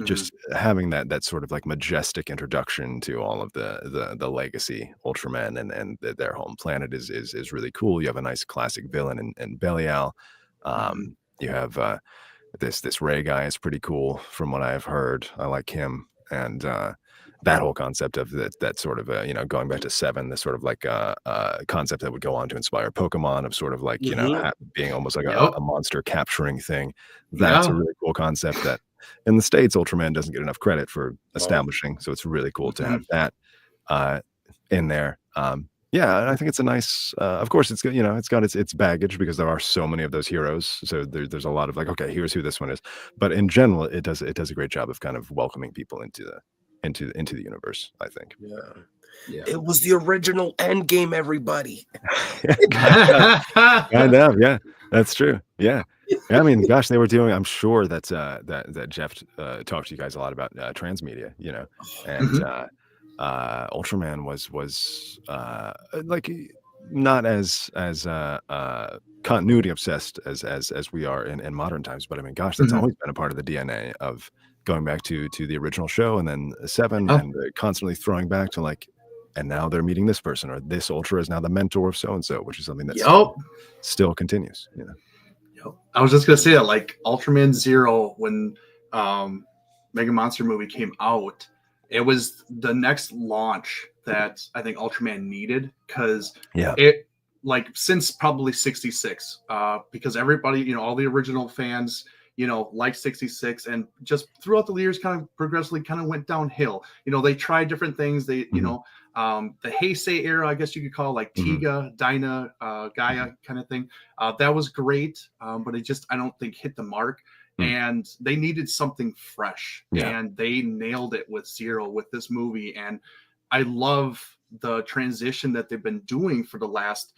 just having that sort of like majestic introduction to all of the legacy Ultraman and their home planet is really cool. You have a nice classic villain in Belial. You have this Ray guy is pretty cool from what I've heard. I like him, and that whole concept of that sort of going back to 7, the sort of like concept that would go on to inspire Pokemon of sort of like being almost like a monster capturing thing. That's a really cool concept that in the States Ultraman doesn't get enough credit for establishing. So it's really cool to have that in there. Yeah, and I think it's a nice. Of course, it's got its baggage because there are so many of those heroes. So there's a lot of like, okay, here's who this one is. But in general, it does a great job of kind of welcoming people into the universe, I think. Yeah. It was the original end game, everybody. Kind of, yeah, that's true. Yeah. I mean, gosh, they were doing. I'm sure that Jeff talked to you guys a lot about transmedia, and Ultraman was like not as continuity obsessed as we are in modern times, but I mean, gosh, that's always been a part of the DNA of going back to the original show and then 7 and constantly throwing back to like and now they're meeting this person, or this Ultra is now the mentor of so and so, which is something that still continues. You know. I was just gonna say that, like Ultraman Zero, when Mega Monster movie came out, it was the next launch that I think Ultraman needed, because it, like, since probably 66, because everybody, you know, all the original fans, you know, liked 66, and just throughout the years kind of progressively kind of went downhill. You know, they tried different things. They, you know, the Heisei era, I guess you could call it, like Tiga, Dyna, Gaia kind of thing. That was great, but it just, I don't think, hit the mark. And they needed something fresh, and they nailed it with Zero, with this movie. And I love the transition that they've been doing for the last,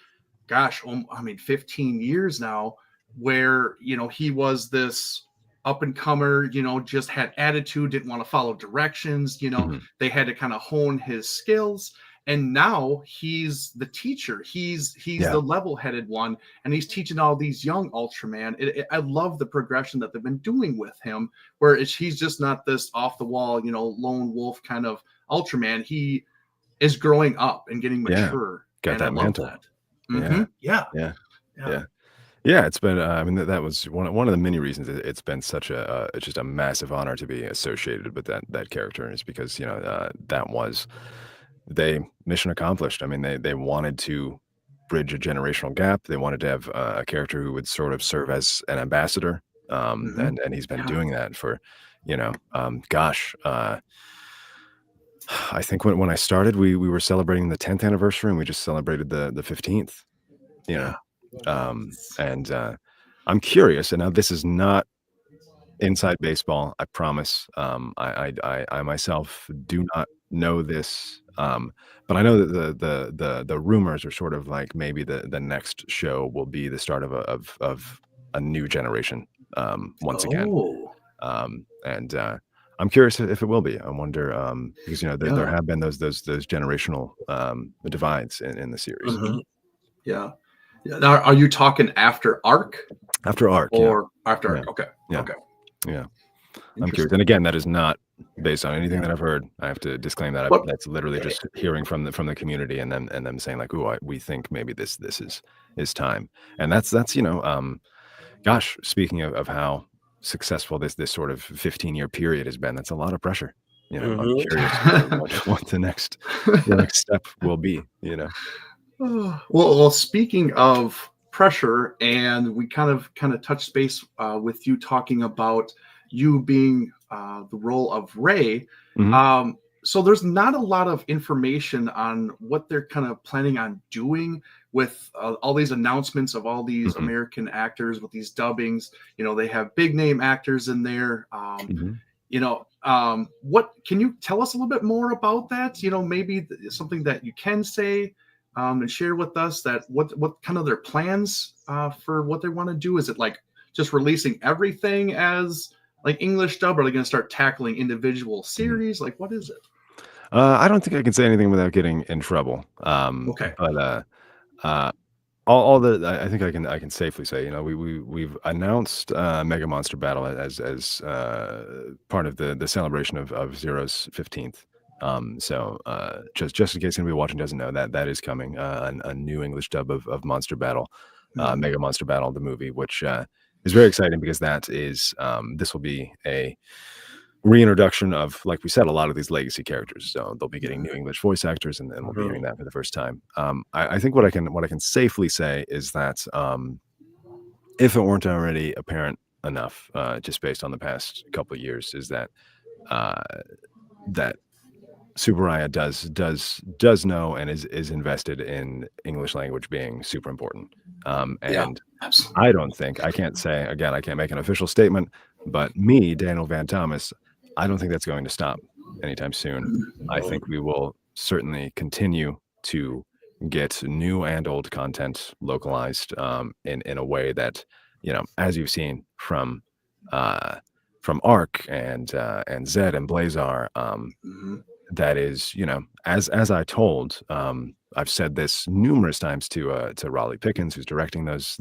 gosh, I mean, 15 years now, where, you know, he was this up and comer, you know, just had attitude, didn't want to follow directions, you know, they had to kind of hone his skills. And now he's the teacher. He's the level-headed one, and he's teaching all these young Ultraman. I love the progression that they've been doing with him, where he's just not this off-the-wall, you know, lone wolf kind of Ultraman. He is growing up and getting mature. Got that mantle. Yeah, it's been. I mean, that was one of the many reasons it's been such a just a massive honor to be associated with that character, is because, you know, that was mission accomplished. I mean, they wanted to bridge a generational gap. They wanted to have a character who would sort of serve as an ambassador, and he's been doing that for, you know, I think when I started, we were celebrating the 10th anniversary, and we just celebrated the 15th. You know. And I'm curious, and now this is not inside baseball, I promise. I myself do not know this, but I know that the rumors are sort of like maybe the next show will be the start of a new generation once again. And I'm curious if it will be. I wonder, because, you know, there have been those generational divides in the series. Now, are you talking after Arc? After Arc, or after Arc? Okay. Yeah. I'm curious, and again, that is not based on anything that I've heard. I have to disclaim that. That's literally just hearing from the community, and them saying like, "Ooh, we think maybe this is time." And that's you know, gosh, speaking of how successful this sort of 15-year period has been, that's a lot of pressure. You know, I'm curious what the next step will be. You know. Well, speaking of pressure, and we kind of touched base with you talking about you being the role of Ray. So there's not a lot of information on what they're kind of planning on doing with all these announcements of all these American actors with these dubbings. You know, they have big name actors in there. You know, what can you tell us a little bit more about that? You know, maybe something that you can say. And share with us that what kind of their plans for what they want to do. Is it like just releasing everything as like English dub, or are they going to start tackling individual series? Like, what is it? I don't think I can say anything without getting in trouble. Okay. But all the I think I can safely say, you know, we've announced Mega Monster Battle as part of the celebration of Zero's 15th. So just in case anybody watching doesn't know, that is coming, a new English dub of Monster Battle, Mega Monster Battle, the movie, which is very exciting, because that is this will be a reintroduction of, like we said, a lot of these legacy characters. So they'll be getting new English voice actors, and we'll be hearing that for the first time. I think what I can safely say is that if it weren't already apparent enough, just based on the past couple of years, is that that Tsuburaya does know and is invested in English language being super important. And I don't think, I can't say, again, I can't make an official statement, but me, Daniel Van Thomas, I don't think that's going to stop anytime soon. I think we will certainly continue to get new and old content localized in a way that, you know, as you've seen from Arc and Zed and Blazar, that is, you know, as I told, I've said this numerous times to Raleigh Pickens, who's directing those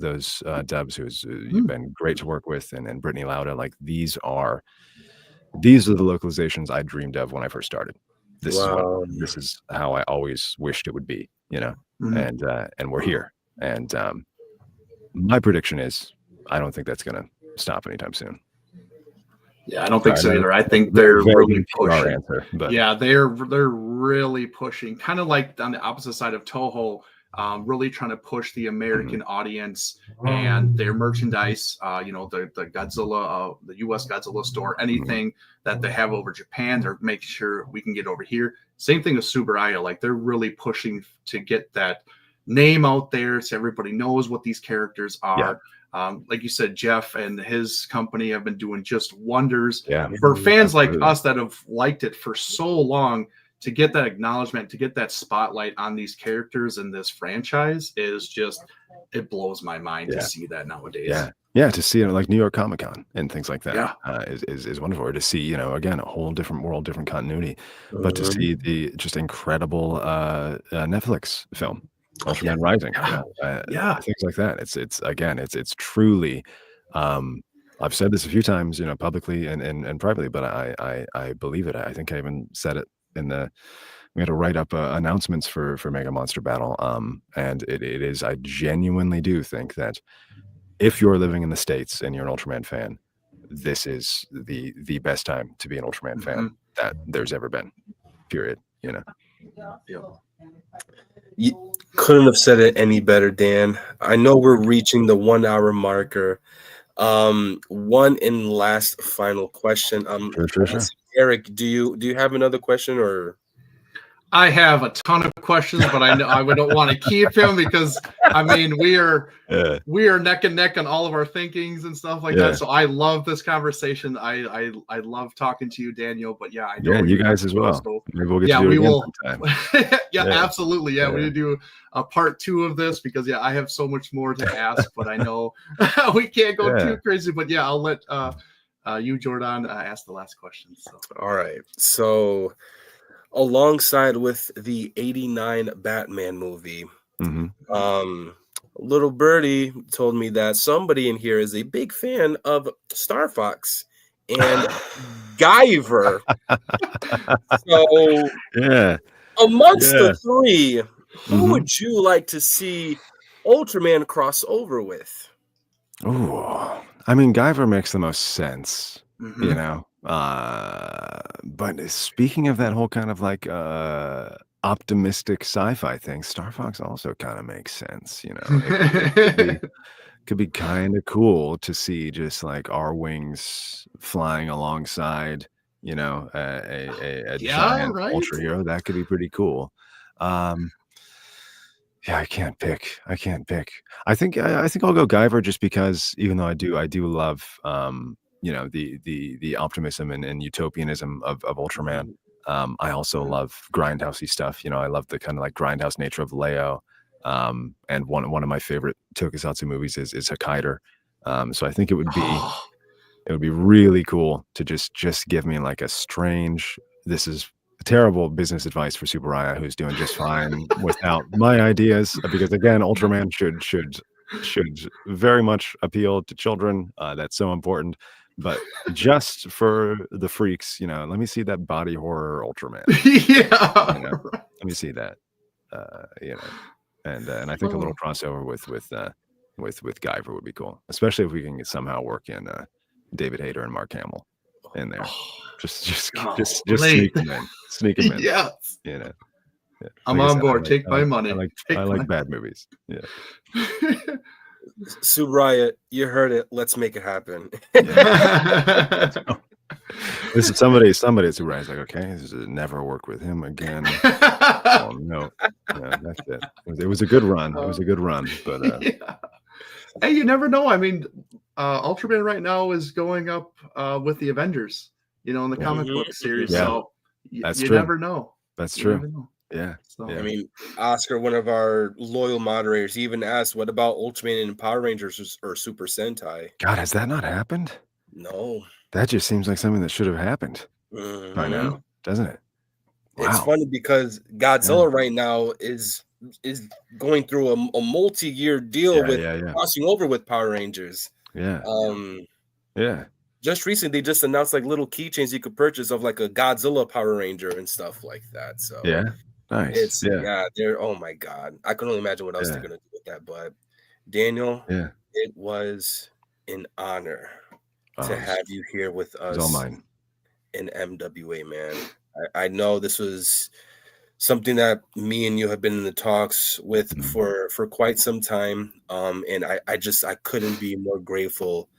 dubs, who's been great to work with, and Brittany Lauda. Like, these are the localizations I dreamed of when I first started. this is how I always wished it would be, you know. And we're here. And my prediction is I don't think that's going to stop anytime soon. Yeah, I don't think so either. I think they're really pushing. Answer, but. Yeah, they're really pushing, kind of like on the opposite side of Toho, really trying to push the American audience and their merchandise. You know, the Godzilla, the U.S. Godzilla store, anything that they have over Japan, they're making sure we can get over here. Same thing with Tsuburaya. Like they're really pushing to get that name out there so everybody knows what these characters are. Yeah. Like you said, Jeff and his company have been doing just wonders for fans like us that have liked it for so long. To get that acknowledgement, to get that spotlight on these characters in this franchise is just, it blows my mind to see that nowadays. Yeah, to see it like New York Comic Con and things like that is wonderful. Or to see, you know, again, a whole different world, different continuity, but to see the just incredible Netflix film. Ultraman Rising, things like that. It's truly. I've said this a few times, you know, publicly and privately, but I believe it. I think I even said it in we had to write up announcements for Mega Monster Battle. And it is. I genuinely do think that if you're living in the States and you're an Ultraman fan, this is the best time to be an Ultraman fan that there's ever been. Period. You know. You couldn't have said it any better, Dan. I know we're reaching the 1 hour marker. One and last final question. Sure. Eric, do you have another question or? I have a ton of questions, but I know I don't want to keep him because I mean we are neck and neck on all of our thinkings and stuff like that. So I love this conversation. I love talking to you, Daniel. But yeah, I know you guys as well. So, maybe we'll get to do it again sometime. Absolutely. Yeah, we need to do a part 2 of this because I have so much more to ask, but I know we can't go too crazy. But yeah, I'll let you, Jordan, ask the last question. So. All right. So. Alongside with the '89 Batman movie, little birdie told me that somebody in here is a big fan of Star Fox and Guyver. So, amongst the three, who would you like to see Ultraman cross over with? Oh, I mean, Guyver makes the most sense, you know. But speaking of that whole kind of like optimistic sci-fi thing, Star Fox also kind of makes sense, you know. It could be kind of cool to see just like our wings flying alongside, you know, a giant ultra hero. That could be pretty cool. I can't pick. I think I'll go Guyver just because even though I do love you know, the optimism and utopianism of Ultraman. I also love grindhousey stuff. You know, I love the kind of like grindhouse nature of Leo. And one of my favorite tokusatsu movies is Hokkaider. So I think it would be really cool to just give me like a strange, this is terrible business advice for Tsuburaya, who's doing just fine without my ideas, because again, Ultraman should very much appeal to children. That's so important. But just for the freaks, you know, let me see that body horror Ultraman. You know, let me see that. You know, and I think a little crossover with Guyver would be cool, especially if we can somehow work in David Hayter and Mark Hamill in there. Just sneak them in. Yeah, you know. Yeah. I'm on board. Take my money. I like bad movies. Yeah. Tsuburaya, you heard it. Let's make it happen. Listen, somebody at Tsuburaya's like, okay, never work with him again. Oh no, that's it. It was a good run. But hey, you never know. I mean, Ultraman right now is going up with the Avengers. You know, in the comic book series. Yeah. So you never know. That's true. Yeah. So, I mean, Oscar, one of our loyal moderators, he even asked, what about Ultraman and Power Rangers or Super Sentai? God, has that not happened? No. That just seems like something that should have happened by now, doesn't it? Wow. It's funny because Godzilla right now is going through a multi-year deal with crossing over with Power Rangers. Yeah. just recently they just announced like little keychains you could purchase of like a Godzilla Power Ranger and stuff like that. So Yeah, nice. it's they're oh my god. I can only imagine what else they're gonna do with that. But Daniel, it was an honor to have you here with us. It's all mine. In MWA, man. I know this was something that me and you have been in the talks with for quite some time. And I couldn't be more grateful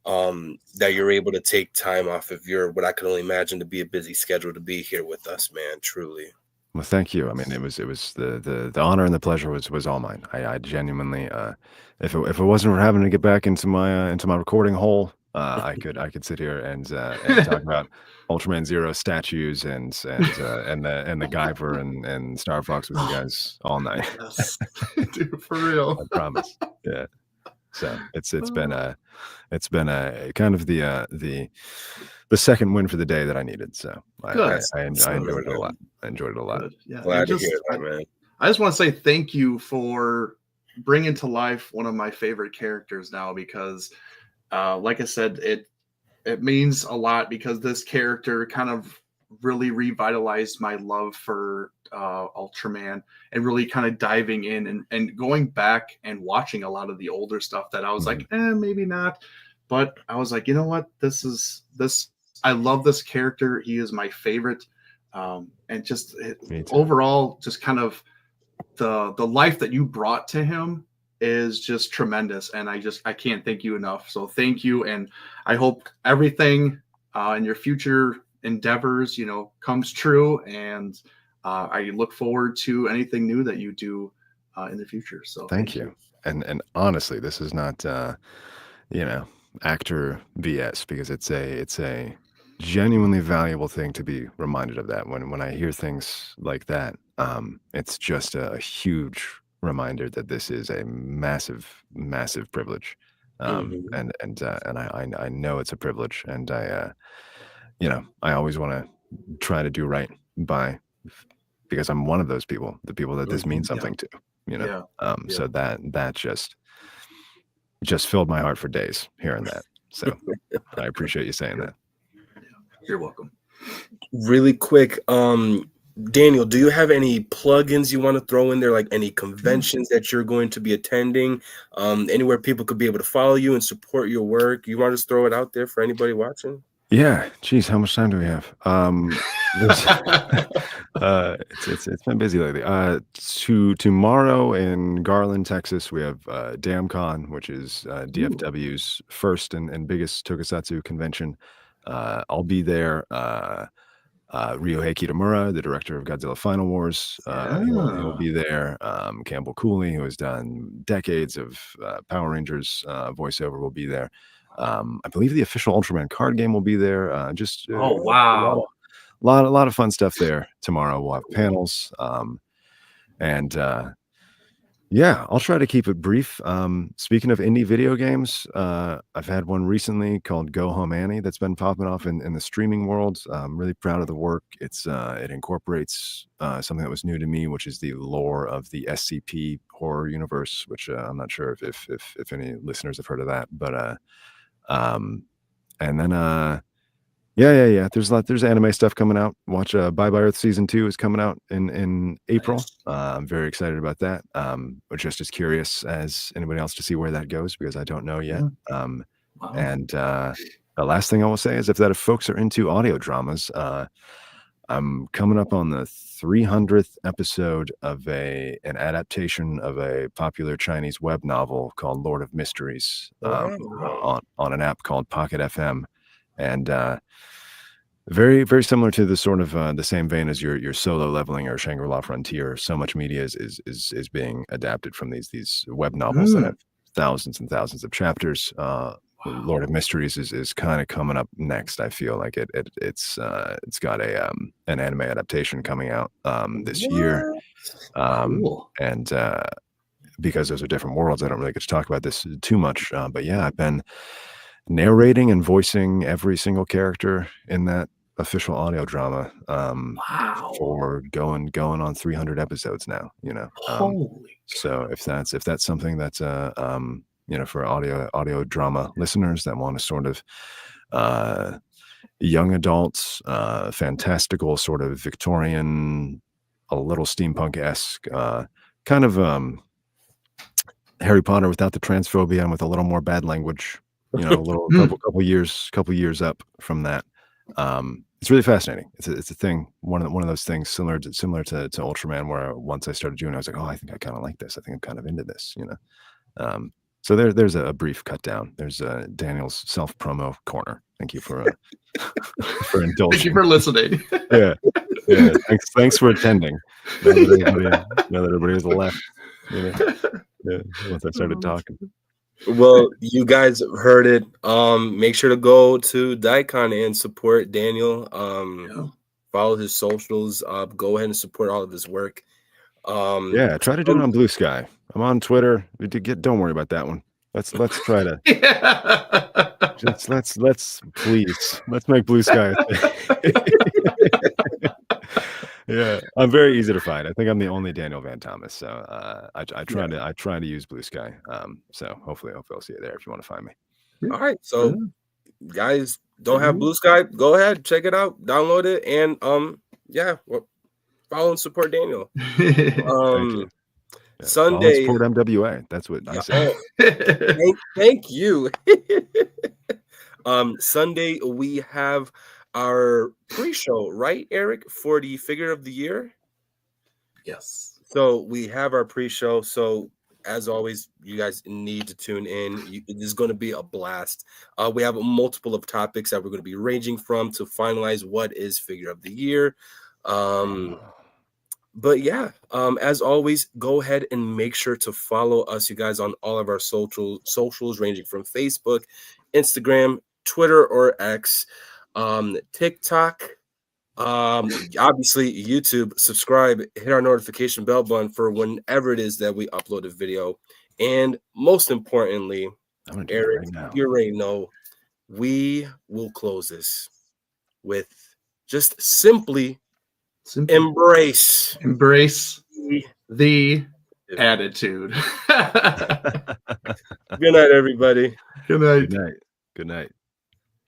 that you're able to take time off of your what I can only imagine to be a busy schedule to be here with us, man. Truly. Well, thank you. I mean, it was the honor and the pleasure was all mine. I genuinely, if it wasn't for having to get back into my recording hole, I could sit here and talk about Ultraman Zero statues and the Guyver and Star Fox with you guys all night. Yes. Dude, for real. I promise. Yeah. So it's been a kind of the second win for the day that I needed. So I enjoyed it a lot. I enjoyed it a lot. Good. Yeah. Glad to hear that, man. I just want to say thank you for bringing to life one of my favorite characters now, because like I said, it means a lot, because this character kind of really revitalized my love for Ultraman, and really kind of diving in and going back and watching a lot of the older stuff that I was like, maybe not. But I was like, you know what? I love this character. He is my favorite. And just overall, just kind of the life that you brought to him is just tremendous. And I can't thank you enough. So thank you. And I hope everything in your future endeavors, comes true. And I look forward to anything new that you do in the future. So thank you. And honestly, this is not, actor BS, because it's a genuinely valuable thing to be reminded of that. When I hear things like that, it's just a huge reminder that this is a massive, massive privilege. And I know it's a privilege, and I always want to try to do right by, because I'm one of those people, the people that this means something to, so that just filled my heart for days hearing that. So I appreciate you saying that. You're welcome. Really quick, Daniel, do you have any plugins you want to throw in there, like any conventions that you're going to be attending, anywhere people could be able to follow you and support your work? You want to just throw it out there for anybody watching? Yeah. Geez, how much time do we have? It's been busy lately. Tomorrow in Garland, Texas, we have DamCon, which is DFW's first and biggest tokusatsu convention. I'll be there. Ryohei Kitamura, the director of Godzilla Final Wars, he'll be there. Campbell Cooley, who has done decades of Power Rangers voiceover, will be there. I believe the official Ultraman card game will be there. Wow. A lot of fun stuff there tomorrow. We'll have panels. I'll try to keep it brief. Speaking of indie video games, I've had one recently called Go Home Annie that's been popping off in the streaming world. I'm really proud of the work. It incorporates something that was new to me, which is the lore of the SCP horror universe, which I'm not sure if any listeners have heard of that, but there's anime stuff coming out. Watch Bye Bye Earth season 2 is coming out in April. Nice. I'm very excited about that. But just as curious as anybody else to see where that goes, because I don't know yet. Wow. And the last thing I will say is if folks are into audio dramas, I'm coming up on the 300th episode of an adaptation of a popular Chinese web novel called Lord of Mysteries on an app called Pocket FM. And very, very similar to the sort of the same vein as your Solo Leveling or Shangri-La Frontier. So much media is being adapted from these web novels that have thousands and thousands of chapters. Lord of Mysteries is kind of coming up next. I feel like it's got an anime adaptation coming out this year. Cool. And because those are different worlds, I don't really get to talk about this too much. But yeah, I've been narrating and voicing every single character in that official audio drama for going on 300 episodes now. Holy so if that's something that's for audio drama listeners that want to sort of young adults, fantastical, sort of Victorian, a little steampunk-esque, kind of Harry Potter without the transphobia and with a little more bad language, a little couple years up from that. It's really fascinating. It's a thing, one of those things similar to Ultraman, where once I started doing it, I was like, oh, I think I kind of like this. I think I'm kind of into this, So there's a brief cut down. There's Daniel's self-promo corner. Thank you for for indulging. Thank you for listening. Yeah. Thanks for attending. Now that everybody has left, once I started talking. Well, you guys heard it. Make sure to go to Daikon and support Daniel. Follow his socials. Go ahead and support all of his work. Try to do it on Blue Sky. I'm on Twitter. Don't worry about that one. Let's try to. Let's make Blue Sky. Yeah, I'm very easy to find. I think I'm the only Daniel Van Thomas, so I try to use Blue Sky. So hopefully I'll see it there if you want to find me. All right, so guys, don't have Blue Sky? Go ahead, check it out, download it, and follow and support Daniel. Sunday, support MWA. That's what I say. Thank you. Sunday we have our pre-show, right, Eric, for the figure of the year. Yes. So we have our pre-show. So as always, you guys need to tune in. It is going to be a blast. We have multiple of topics that we're going to be ranging from to finalize what is figure of the year. But as always, go ahead and make sure to follow us, you guys, on all of our socials ranging from Facebook, Instagram, Twitter or X, TikTok, obviously YouTube. Subscribe, hit our notification bell button for whenever it is that we upload a video. And most importantly, Eric, you already know, we will close this with just simply embrace the attitude. Good night, everybody. Good night. Good night.